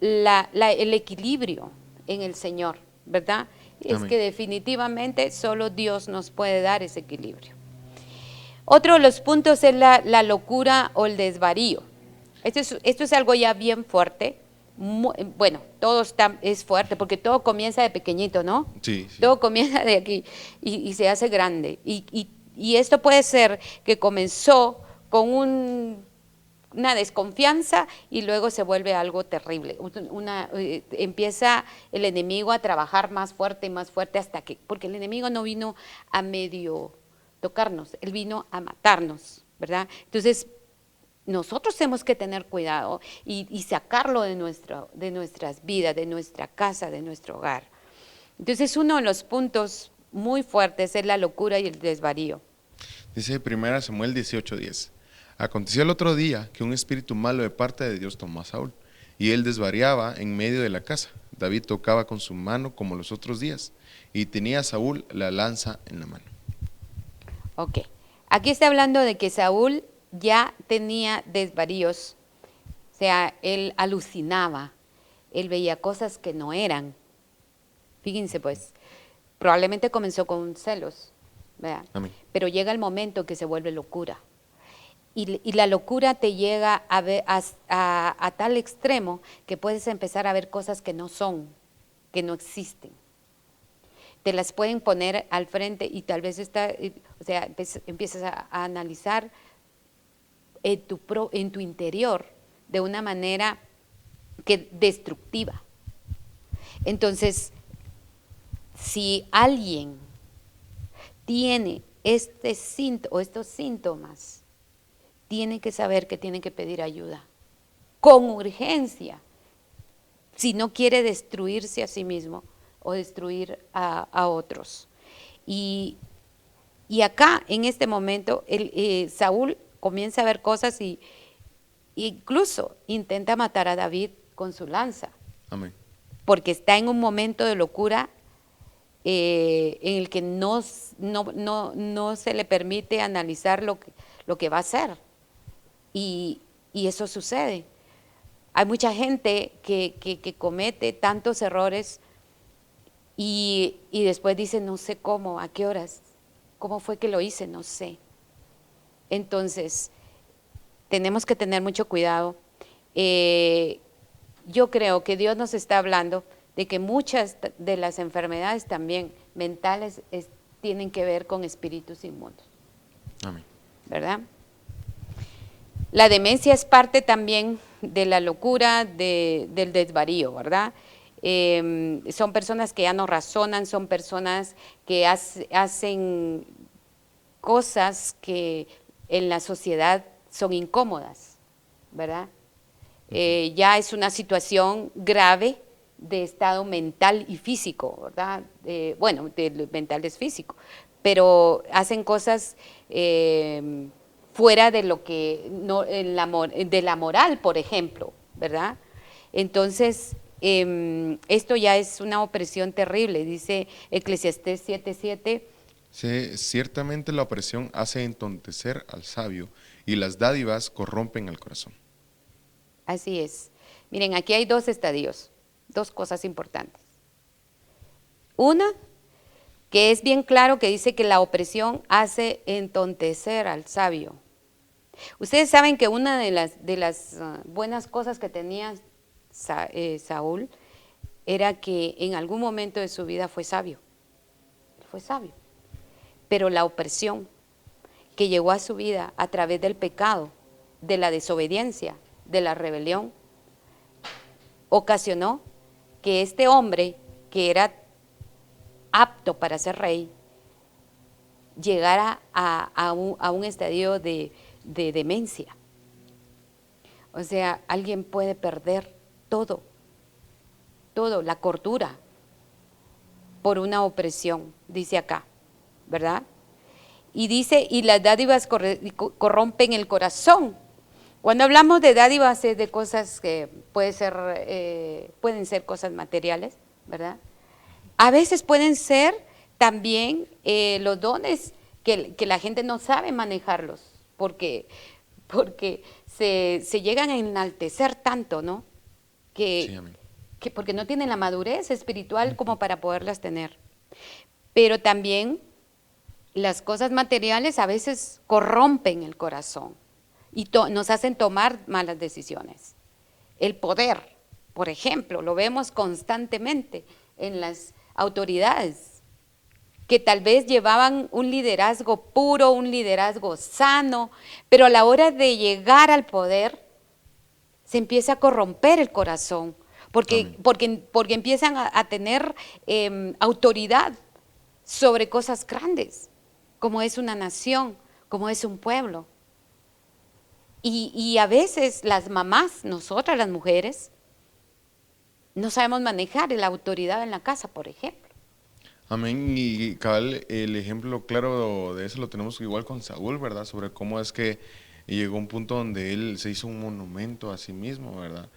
el equilibrio en el Señor, ¿verdad? Es Amén. que definitivamente solo Dios nos puede dar ese equilibrio. Otro de los puntos es la locura o el desvarío. Esto es algo ya bien fuerte. Bueno, es fuerte porque todo comienza de pequeñito, ¿no? Sí, sí. Todo comienza de aquí y se hace grande. Y esto puede ser que comenzó con una desconfianza y luego se vuelve algo terrible. Empieza el enemigo a trabajar más fuerte y más fuerte hasta que, porque el enemigo no vino a medio tocarnos, él vino a matarnos, ¿verdad? Entonces, nosotros tenemos que tener cuidado y sacarlo de nuestras vidas, de nuestra casa, de nuestro hogar. Entonces, uno de los puntos muy fuertes es la locura y el desvarío. Dice 1 Samuel 18:10. Aconteció el otro día que un espíritu malo de parte de Dios tomó a Saúl, y él desvariaba en medio de la casa. David tocaba con su mano como los otros días, y tenía a Saúl la lanza en la mano. Ok, aquí está hablando de que Saúl ya tenía desvaríos, o sea, él alucinaba, él veía cosas que no eran. Fíjense pues, probablemente comenzó con celos, ¿verdad? Amén. Pero llega el momento que se vuelve locura. Y la locura te llega a tal extremo que puedes empezar a ver cosas que no son, que no existen. Te las pueden poner al frente y tal vez o sea, empiezas a analizar en tu interior de una manera destructiva. Entonces, si alguien tiene estos síntomas, tiene que saber que tiene que pedir ayuda con urgencia si no quiere destruirse a sí mismo o destruir a otros. Y acá, en este momento, Saúl comienza a ver cosas y incluso intenta matar a David con su lanza. Amén. Porque está en un momento de locura en el que no se le permite analizar lo que va a hacer. Y eso sucede. Hay mucha gente que comete tantos errores y después dice, no sé cómo, a qué horas, cómo fue que lo hice, no sé. Entonces, tenemos que tener mucho cuidado. Yo creo que Dios nos está hablando de que muchas de las enfermedades también mentales tienen que ver con espíritus inmundos. Amén. ¿Verdad? La demencia es parte también de la locura, del desvarío, ¿verdad? Son personas que ya no razonan, son personas que hacen cosas que en la sociedad son incómodas, ¿verdad? Ya es una situación grave de estado mental y físico, ¿verdad? Bueno, el mental es físico, pero hacen cosas fuera de lo que, no, de la moral, por ejemplo, ¿verdad? Entonces, esto ya es una opresión terrible, dice Eclesiastés 7:7. Sí, ciertamente la opresión hace entontecer al sabio y las dádivas corrompen el corazón. Así es. Miren, aquí hay dos estadios, dos cosas importantes. Una, que es bien claro que dice que la opresión hace entontecer al sabio. Ustedes saben que una de las buenas cosas que tenía Saúl era que en algún momento de su vida fue sabio. Fue sabio. Pero la opresión que llegó a su vida a través del pecado, de la desobediencia, de la rebelión, ocasionó que este hombre, que era apto para ser rey, llegara a un estadio de demencia. O sea, alguien puede perder todo, la cordura, por una opresión, dice acá, ¿verdad? Y dice, y las dádivas corrompen el corazón. Cuando hablamos de dádivas es de cosas que pueden ser cosas materiales, ¿verdad? A veces pueden ser también los dones que la gente no sabe manejarlos, porque se llegan a enaltecer tanto, ¿no? Sí, Que amén. porque no tienen la madurez espiritual como para poderlas tener. Pero también las cosas materiales a veces corrompen el corazón y nos hacen tomar malas decisiones. El poder, por ejemplo, lo vemos constantemente en las autoridades, que tal vez llevaban un liderazgo puro, un liderazgo sano, pero a la hora de llegar al poder se empieza a corromper el corazón, porque empiezan a tener autoridad sobre cosas grandes, como es una nación, como es un pueblo. Y a veces las mamás, nosotras las mujeres, no sabemos manejar la autoridad en la casa, por ejemplo. Amén. Y cabal, el ejemplo claro de eso lo tenemos igual con Saúl, ¿verdad? Sobre cómo es que llegó a un punto donde él se hizo un monumento a sí mismo, ¿verdad?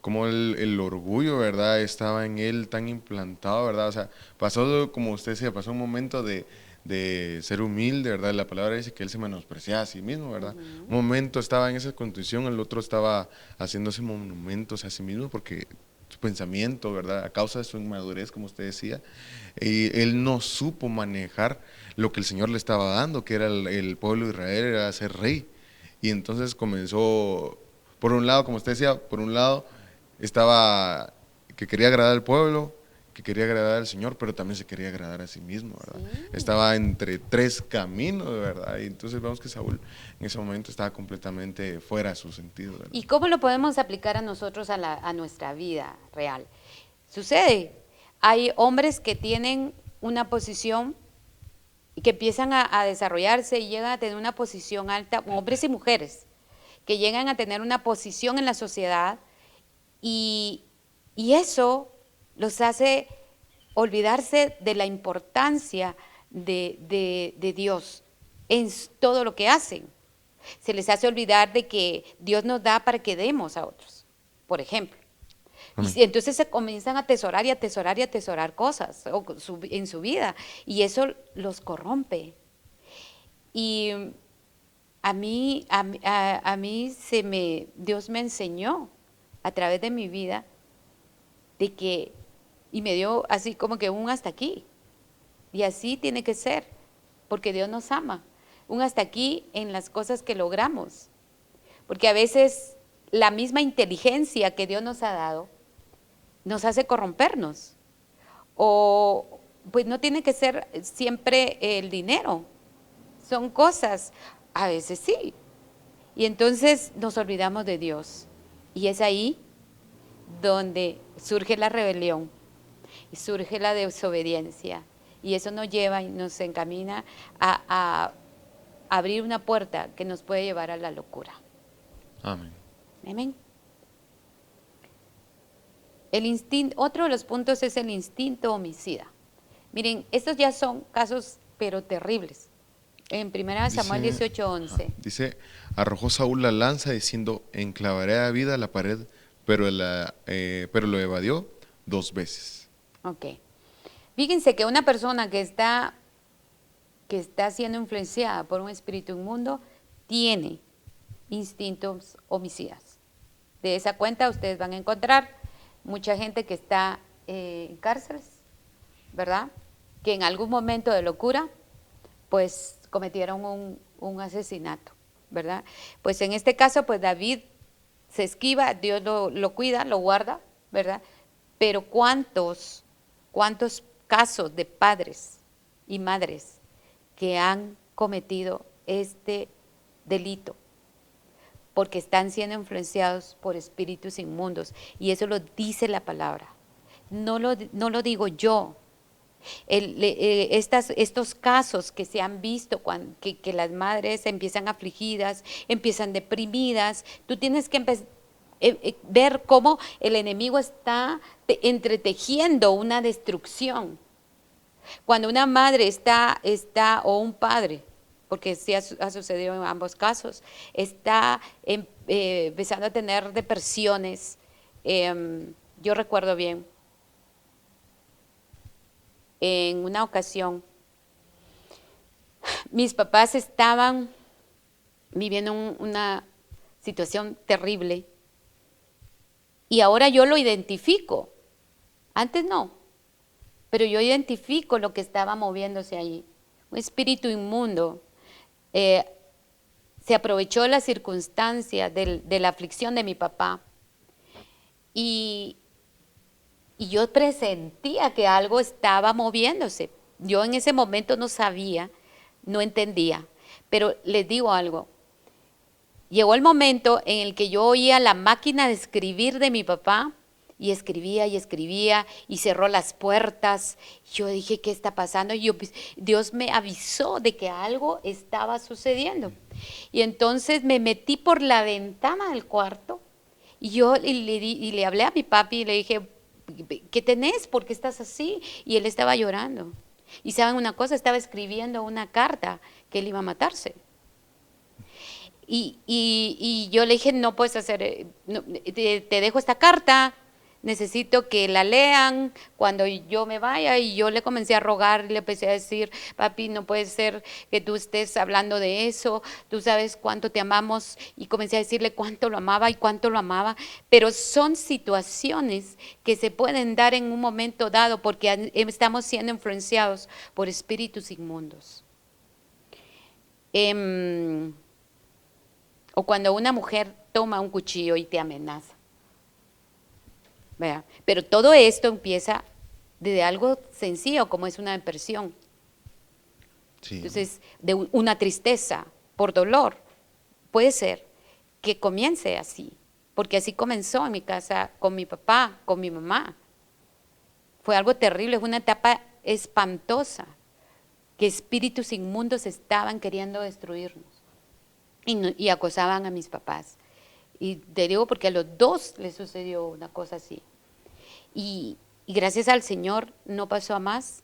Como el orgullo, ¿verdad? Estaba en él tan implantado, ¿verdad? O sea, pasó, como usted decía, pasó un momento de ser humilde, ¿verdad? La palabra dice que él se menospreciaba a sí mismo, ¿verdad? Un momento estaba en esa condición, el otro estaba haciéndose monumentos a sí mismo porque su pensamiento, ¿verdad? A causa de su inmadurez, como usted decía, y él no supo manejar lo que el Señor le estaba dando, que era el pueblo de Israel, era ser rey. Y entonces comenzó, por un lado, como usted decía, por un lado estaba que quería agradar al pueblo, que quería agradar al Señor, pero también se quería agradar a sí mismo, ¿verdad? Sí. Estaba entre tres caminos, ¿verdad? Y entonces vemos que Saúl en ese momento estaba completamente fuera de su sentido, ¿verdad? ¿Y cómo lo podemos aplicar a nosotros, a nuestra vida real? Sucede, hay hombres que tienen una posición y que empiezan a desarrollarse y llegan a tener una posición alta, hombres y mujeres, que llegan a tener una posición en la sociedad y eso los hace olvidarse de la importancia de Dios en todo lo que hacen. Se les hace olvidar de que Dios nos da para que demos a otros, por ejemplo. Y entonces se comienzan a atesorar y atesorar y atesorar cosas en su vida y eso los corrompe. Y a mí Dios me enseñó a través de mi vida de que, y me dio así como que un hasta aquí. Y así tiene que ser, porque Dios nos ama. Un hasta aquí en las cosas que logramos. Porque a veces la misma inteligencia que Dios nos ha dado nos hace corrompernos. O pues no tiene que ser siempre el dinero, son cosas, a veces sí. Y entonces nos olvidamos de Dios. Y es ahí donde surge la rebelión y surge la desobediencia. Y eso nos lleva y nos encamina a abrir una puerta que nos puede llevar a la locura. Amén. Amén. Otro de los puntos es el instinto homicida. Miren, estos ya son casos, pero terribles. En 1 Samuel 18:11. Dice, arrojó Saúl la lanza diciendo, enclavaré a David a la pared, pero lo evadió 2 veces. Ok. Fíjense que una persona que está siendo influenciada por un espíritu inmundo tiene instintos homicidas. De esa cuenta ustedes van a encontrar mucha gente que está en cárceles, ¿verdad? Que en algún momento de locura, pues cometieron un asesinato, ¿verdad? Pues en este caso, pues David se esquiva, Dios lo cuida, lo guarda, ¿verdad? Pero ¿cuántos casos de padres y madres que han cometido este delito? Porque están siendo influenciados por espíritus inmundos. Y eso lo dice la palabra. No lo digo yo. Estos casos que se han visto, que las madres empiezan afligidas, empiezan deprimidas, tú tienes que ver cómo el enemigo está entretejiendo una destrucción. Cuando una madre está o un padre, porque sí ha sucedido en ambos casos, está empezando a tener depresiones. Yo recuerdo bien, en una ocasión, mis papás estaban viviendo una situación terrible y ahora yo lo identifico. Antes no, pero yo identifico lo que estaba moviéndose allí. Un espíritu inmundo se aprovechó de la circunstancia de la aflicción de mi papá y yo presentía que algo estaba moviéndose. Yo en ese momento no sabía, no entendía, pero les digo algo. Llegó el momento en el que yo oía la máquina de escribir de mi papá y escribía y cerró las puertas. Yo dije, ¿qué está pasando? Y Dios me avisó de que algo estaba sucediendo. Y entonces me metí por la ventana del cuarto y yo le hablé a mi papi y le dije, ¿qué tenés? ¿Por qué estás así? Y él estaba llorando. Y saben una cosa, estaba escribiendo una carta que él iba a matarse. Y yo le dije, no puedes hacer, te dejo esta carta, necesito que la lean cuando yo me vaya. Y yo le comencé a rogar, le empecé a decir, papi, no puede ser que tú estés hablando de eso, tú sabes cuánto te amamos. Y comencé a decirle cuánto lo amaba y cuánto lo amaba. Pero son situaciones que se pueden dar en un momento dado porque estamos siendo influenciados por espíritus inmundos. O cuando una mujer toma un cuchillo y te amenaza. ¿Verdad? Pero todo esto empieza desde algo sencillo como es una depresión. Sí. Entonces, de una tristeza por dolor. Puede ser que comience así, porque así comenzó en mi casa con mi papá, con mi mamá. Fue algo terrible, fue una etapa espantosa, que espíritus inmundos estaban queriendo destruirnos. Y acosaban a mis papás. Y te digo porque a los dos les sucedió una cosa así. Y gracias al Señor no pasó a más.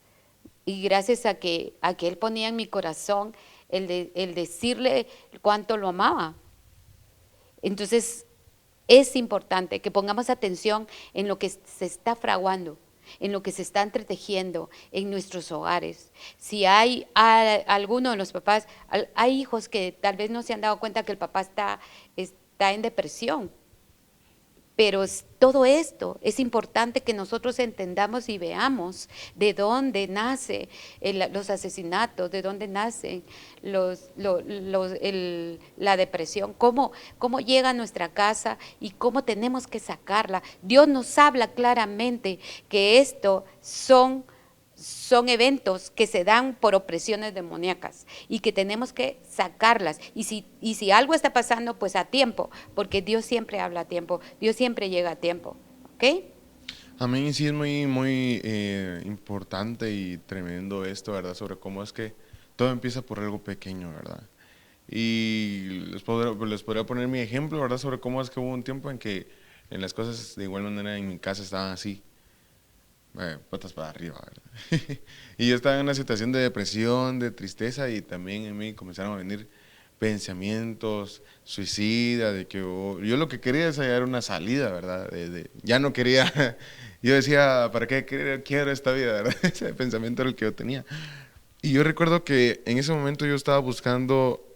Y gracias a que Él ponía en mi corazón el decirle cuánto lo amaba. Entonces es importante que pongamos atención en lo que se está fraguando, en lo que se está entretejiendo en nuestros hogares. Si hay alguno de los papás, hay hijos que tal vez no se han dado cuenta que el papá está en depresión Pero todo esto es importante que nosotros entendamos y veamos de dónde nace los asesinatos, de dónde nacen la depresión, cómo llega a nuestra casa y cómo tenemos que sacarla. Dios nos habla claramente que esto son eventos que se dan por opresiones demoníacas y que tenemos que sacarlas. Y si algo está pasando, pues a tiempo, porque Dios siempre habla a tiempo, Dios siempre llega a tiempo. ¿Ok? A mí sí es muy, muy importante y tremendo esto, ¿verdad? Sobre cómo es que todo empieza por algo pequeño, ¿verdad? Y les podría poner mi ejemplo, ¿verdad? Sobre cómo es que hubo un tiempo en que en las cosas de igual manera en mi casa estaban así, patas para arriba, ¿verdad? Y yo estaba en una situación de depresión, de tristeza, y también en mí comenzaron a venir pensamientos suicidas, de que yo lo que quería es hallar una salida, ¿verdad? Ya no quería, yo decía, ¿para qué quiero esta vida, verdad? Ese pensamiento era el que yo tenía. Y yo recuerdo que en ese momento yo estaba buscando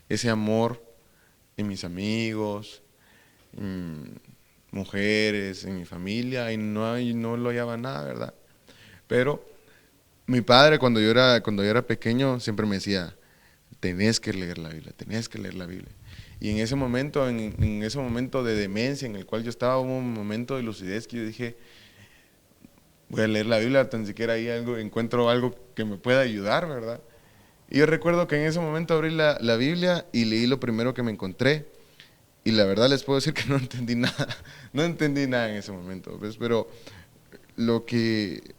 ese amor en mis amigos, en mujeres, en mi familia, y no lo hallaba nada, ¿verdad? Pero mi padre cuando yo era pequeño siempre me decía, tenés que leer la Biblia, tenés que leer la Biblia. Y en ese momento de demencia en el cual yo estaba, hubo un momento de lucidez que yo dije, voy a leer la Biblia, tan siquiera ahí encuentro algo que me pueda ayudar, ¿verdad? Y yo recuerdo que en ese momento abrí la Biblia y leí lo primero que me encontré. Y la verdad les puedo decir que no entendí nada, no entendí nada en ese momento, ¿ves? Pero lo que,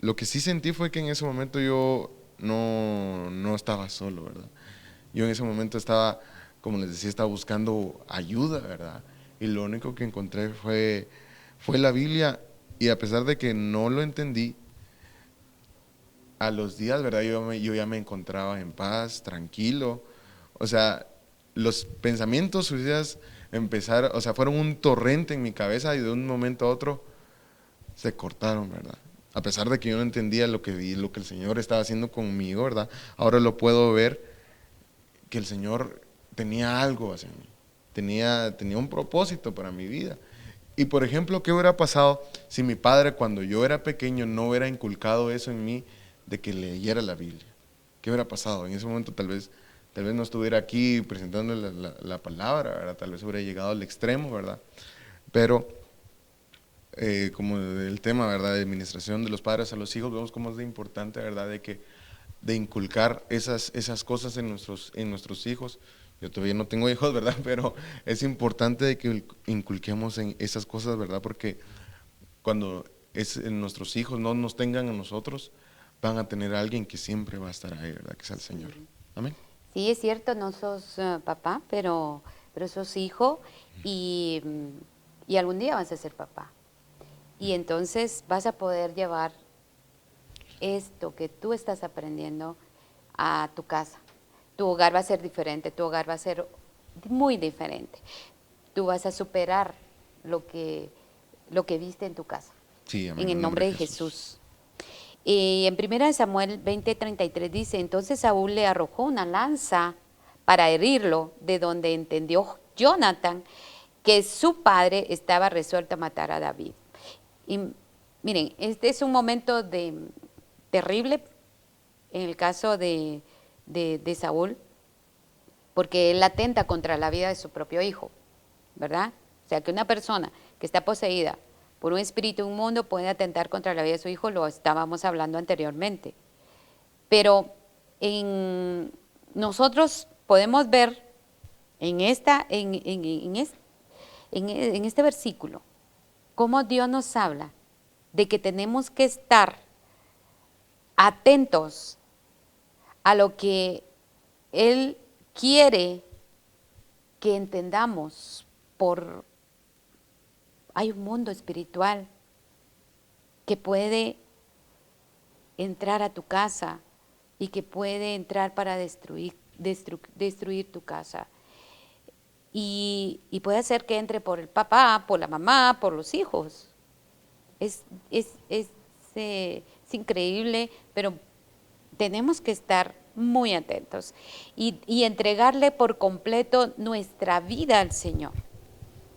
lo que sí sentí fue que en ese momento yo no estaba solo, ¿verdad? Yo en ese momento estaba, como les decía, estaba buscando ayuda, ¿verdad? Y lo único que encontré fue la Biblia, y a pesar de que no lo entendí, a los días, ¿verdad? Yo ya me encontraba en paz, tranquilo. O sea, los pensamientos suicidas empezaron, o sea, fueron un torrente en mi cabeza y de un momento a otro se cortaron, ¿verdad? A pesar de que yo no entendía lo que vi, lo que el Señor estaba haciendo conmigo, ¿verdad? Ahora lo puedo ver que el Señor tenía algo hacia mí, tenía un propósito para mi vida. Y por ejemplo, ¿qué hubiera pasado si mi padre cuando yo era pequeño no hubiera inculcado eso en mí de que leyera la Biblia? ¿Qué hubiera pasado? En ese momento tal vez no estuviera aquí presentando la palabra, ¿verdad? Tal vez hubiera llegado al extremo, ¿verdad? Pero como el tema, ¿verdad? De administración de los padres a los hijos, vemos cómo es de importante, ¿verdad? De inculcar esas cosas en nuestros hijos. Yo todavía no tengo hijos, ¿verdad? Pero es importante de que inculquemos en esas cosas, ¿verdad? Porque cuando nuestros hijos no nos tengan a nosotros, van a tener a alguien que siempre va a estar ahí, ¿verdad? Que sea el Señor. Amén. Sí, es cierto, no sos papá, pero sos hijo y, y algún día vas a ser papá. Y entonces vas a poder llevar esto que tú estás aprendiendo a tu casa. Tu hogar va a ser diferente, tu hogar va a ser muy diferente. Tú vas a superar lo que viste en tu casa. Sí, amén. En el nombre de Jesús. Y en 1 Samuel 20:33 dice, entonces Saúl le arrojó una lanza para herirlo, de donde entendió Jonathan que su padre estaba resuelto a matar a David. Y miren, este es un momento terrible en el caso de Saúl, porque él atenta contra la vida de su propio hijo, ¿verdad? O sea, que una persona que está poseída por un espíritu inmundo puede atentar contra la vida de su hijo, lo estábamos hablando anteriormente. Pero nosotros podemos ver en este versículo cómo Dios nos habla de que tenemos que estar atentos a lo que Él quiere que entendamos. Hay un mundo espiritual que puede entrar a tu casa y que puede entrar para destruir tu casa. Y puede hacer que entre por el papá, por la mamá, por los hijos. Es increíble, pero tenemos que estar muy atentos y entregarle por completo nuestra vida al Señor.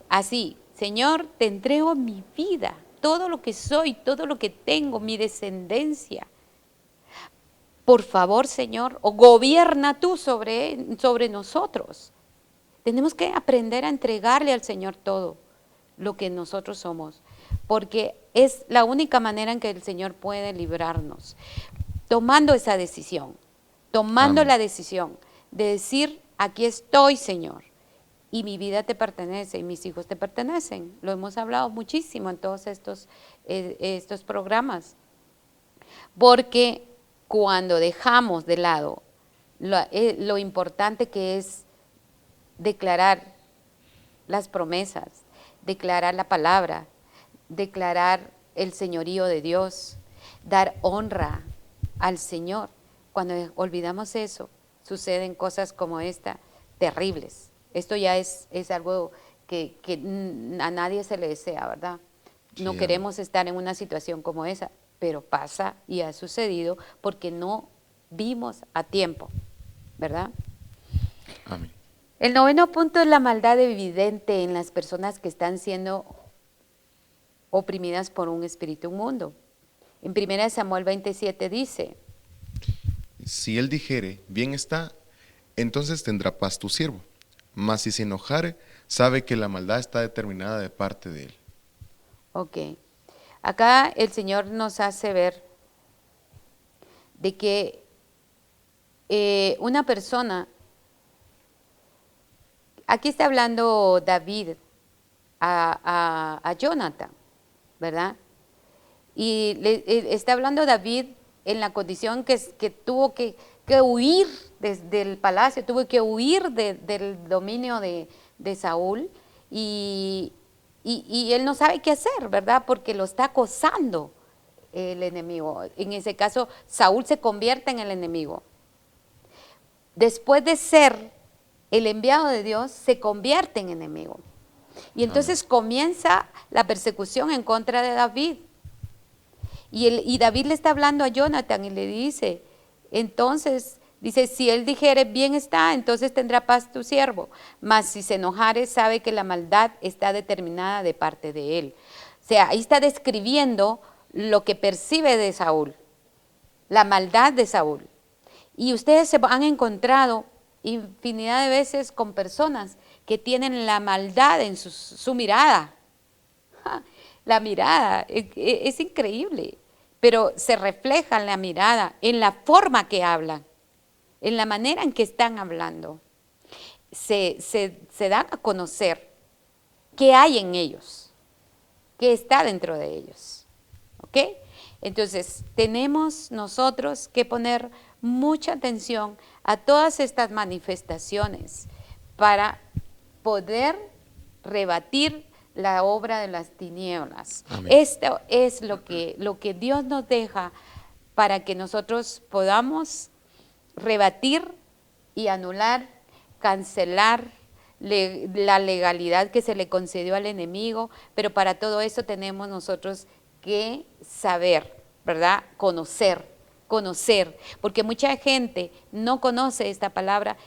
Así, Señor, te entrego mi vida, todo lo que soy, todo lo que tengo, mi descendencia. Por favor, Señor, o gobierna tú sobre nosotros. Tenemos que aprender a entregarle al Señor todo lo que nosotros somos, porque es la única manera en que el Señor puede librarnos. Tomando esa decisión, tomando Amén. la decisión de decir, aquí estoy, Señor, y mi vida te pertenece y mis hijos te pertenecen. Lo hemos hablado muchísimo en todos estos programas, porque cuando dejamos de lado lo importante que es declarar las promesas, declarar la palabra, declarar el señorío de Dios, dar honra al Señor. Cuando olvidamos eso, suceden cosas como esta, terribles. Esto ya es algo que a nadie se le desea, ¿verdad? Sí, No amén. queremos estar en una situación como esa, pero pasa y ha sucedido porque no vimos a tiempo, ¿verdad? Amén. El 9º punto es la maldad evidente en las personas que están siendo oprimidas por un espíritu inmundo. En 1 Samuel 27 dice, Si él dijere, bien está, entonces tendrá paz tu siervo. Mas si se enojare, sabe que la maldad está determinada de parte de él. ok, acá el Señor nos hace ver de que una persona, aquí está hablando David a Jonathan, ¿verdad? Y está hablando David en la condición que tuvo que huir desde el palacio, tuvo que huir del dominio de Saúl y él no sabe qué hacer, ¿verdad? Porque lo está acosando el enemigo. En ese caso, Saúl se convierte en el enemigo. Después de ser el enviado de Dios, se convierte en enemigo. Y entonces comienza la persecución en contra de David. Y David le está hablando a Jonathan y le dice, entonces, dice, si él dijere, bien está, entonces tendrá paz tu siervo. Mas si se enojare, sabe que la maldad está determinada de parte de él. O sea, ahí está describiendo lo que percibe de Saúl, la maldad de Saúl. Y ustedes se han encontrado infinidad de veces con personas que tienen la maldad en su mirada. La mirada es increíble, pero se refleja en la mirada, en la forma que hablan, en la manera en que están hablando. Se dan a conocer qué hay en ellos, qué está dentro de ellos. ¿Ok? Entonces, tenemos nosotros que poner mucha atención a todas estas manifestaciones para poder rebatir la obra de las tinieblas. Amén. Esto es lo que Dios nos deja para que nosotros podamos rebatir y anular, cancelar la legalidad que se le concedió al enemigo, pero para todo eso tenemos nosotros que saber, ¿verdad? Conocer, porque mucha gente no conoce esta palabra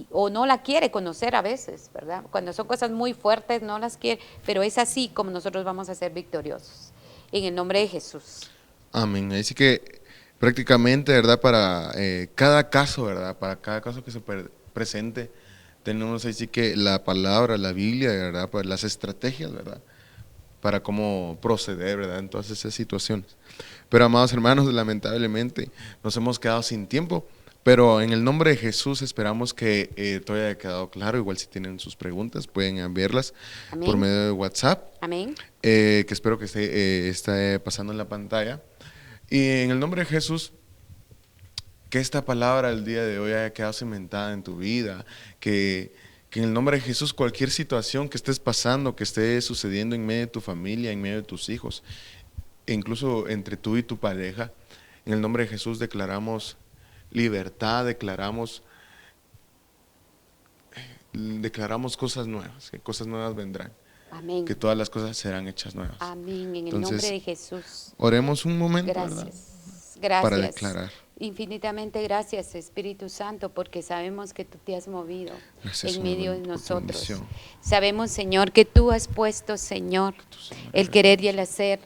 o no la quiere conocer a veces, ¿verdad? Cuando son cosas muy fuertes no las quiere, pero es así como nosotros vamos a ser victoriosos, en el nombre de Jesús. Amén. Así que prácticamente, ¿verdad? Para cada caso, ¿verdad? Para cada caso que se presente, tenemos así que la palabra, la Biblia, ¿verdad? Para las estrategias, ¿verdad? Para cómo proceder, ¿verdad? En todas esas situaciones. Pero amados hermanos, lamentablemente nos hemos quedado sin tiempo, pero en el nombre de Jesús esperamos que todo haya quedado claro. Igual si tienen sus preguntas pueden enviarlas Amén. por medio de WhatsApp, Amén. que espero que esté pasando en la pantalla. Y en el nombre de Jesús, que esta palabra el día de hoy haya quedado cimentada en tu vida, que en el nombre de Jesús cualquier situación que estés pasando, que esté sucediendo en medio de tu familia, en medio de tus hijos, e incluso entre tú y tu pareja, en el nombre de Jesús declaramos libertad, declaramos cosas nuevas, que cosas nuevas vendrán, Amén. que todas las cosas serán hechas nuevas. Amén. En el Entonces, nombre de Jesús. oremos un momento, ¿verdad? Gracias. Gracias. Para declarar. Infinitamente gracias, Espíritu Santo, porque sabemos que tú te has movido Gracias, en Señor, medio de por tu nosotros. bendición. Sabemos, Señor, que tú has puesto, Señor, Señor, el querer y el hacer.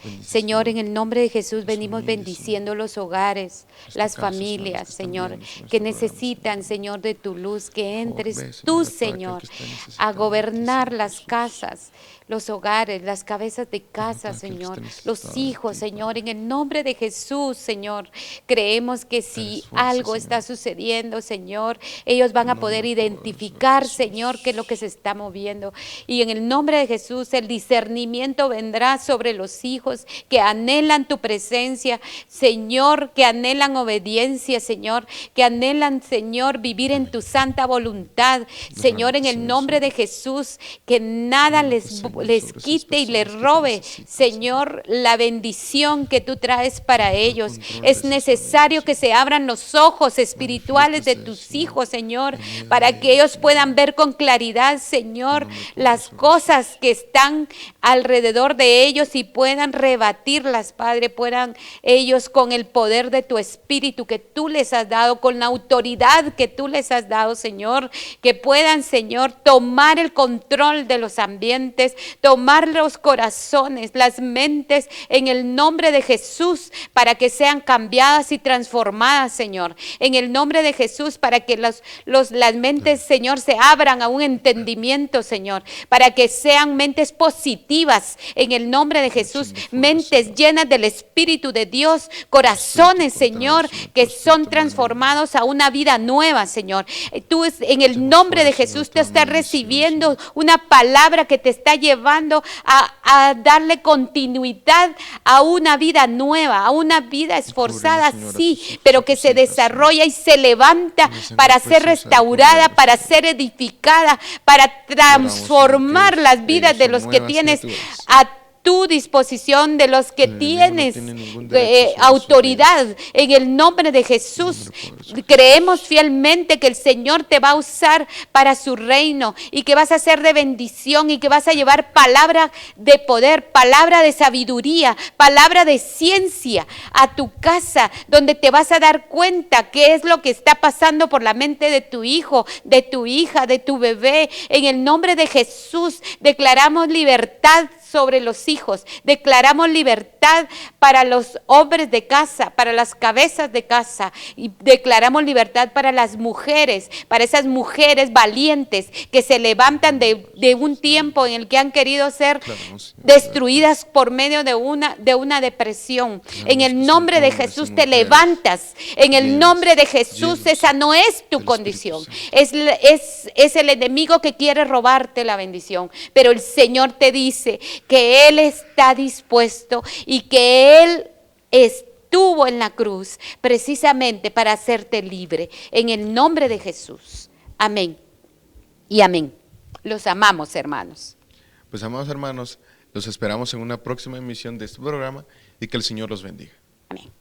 bendice, Señor, en el nombre de Jesús las venimos familias, bendiciendo Señor, los hogares, esta las casa, Señor, los familias, que están Señor, viendo nuestro que programa, necesitan, Señor. Señor, de tu luz, que Por favor, entres ve, tú, Señor, a todo aquel Señor, que está a necesitando de ti, gobernar Señor las Jesús. casas, los hogares, las cabezas de casa, Todo aquel que Señor, está los necesitado de hijos, ti, Señor, en Padre. el nombre de Jesús, Señor. Creemos que Dales si fuerza, algo está Señor. sucediendo, Señor, ellos van En a el poder nombre poderoso de identificar, Señor, qué es lo que Jesús. se está moviendo. Y en el nombre de Jesús, el discernimiento vendrá sobre los hijos que anhelan tu presencia, Señor, que anhelan obediencia, Señor, que anhelan, Señor, vivir en tu santa voluntad, Señor, en Derrámate, el Señor, nombre de sobre, Jesús, que nada derrámate, Señor, les sobre esas quite y les personas que te robe, necesitan, Señor. Señor, la bendición que tú traes para Toma el ellos. control de Es esas familias, necesario que Señor. se abran los ojos espirituales de Manifiéstate, tus Señor, hijos, Señor, en medio para de que ellos, ellos Señor. puedan ver con claridad, En el Señor, nombre las poderoso de cosas Jesús. que están alrededor de ellos y puedan rebatirlas, Padre, puedan ellos con el poder de tu Espíritu que tú les has dado, con la autoridad que tú les has dado, Señor, que puedan, Señor, tomar el control de los ambientes, tomar los corazones, las mentes en el nombre de Jesús para que sean cambiadas y transformadas, Señor. En el nombre de Jesús para que las mentes, Señor, se abran a un entendimiento, Señor, para que sean mentes positivas en el nombre de Jesús, Enciende fuego, mentes Señor. llenas del Espíritu de Dios, Tu corazones, espíritu Señor, contanos, Señor, tu que son espíritu transformados a una vida nueva, Señor. Tú en el echamos nombre fuera, de Señor, Jesús te toda estás maldición, recibiendo Señor. una palabra que te está llevando a darle continuidad a una vida nueva, a una vida esforzada, Señor, a sí, tus hijos, pero a que tus se hijas, desarrolla y se levanta Con la sangre para ser preciosa del restaurada, Cordero, para Señor. ser edificada, para Oramos, Señor, transformar que las vidas ellos de son los que nuevas tienes criaturas. a tu disposición, de los que El enemigo no tienes tiene ningún derecho sobre sus autoridad. vidas. En el nombre de En el Jesús, nombre poderoso de creemos Jesús. fielmente que el Señor te va a usar para su reino y que vas a ser de bendición y que vas a llevar palabra de poder, palabra de sabiduría, palabra de ciencia a tu casa, donde te vas a dar cuenta qué es lo que está pasando por la mente de tu hijo, de tu hija, de tu bebé. En el nombre de Jesús declaramos libertad sobre los hijos, declaramos libertad para los hombres de casa, para las cabezas de casa, y declaramos libertad para las mujeres, para esas mujeres valientes que se levantan de un tiempo en el que han querido ser Clamamos, Señor, destruidas por medio de una depresión. En que el son nombre de hombres y Jesús te mujeres levantas, en el llenos, nombre de Jesús, llenos esa no es tu del condición, Espíritu es el enemigo que quiere robarte la bendición, pero el Señor te dice que Él está dispuesto y que Él estuvo en la cruz precisamente para hacerte libre. En el nombre de Jesús. Amén y amén. Los amamos, hermanos. Pues amados hermanos, los esperamos en una próxima emisión de este programa y que el Señor los bendiga. Amén.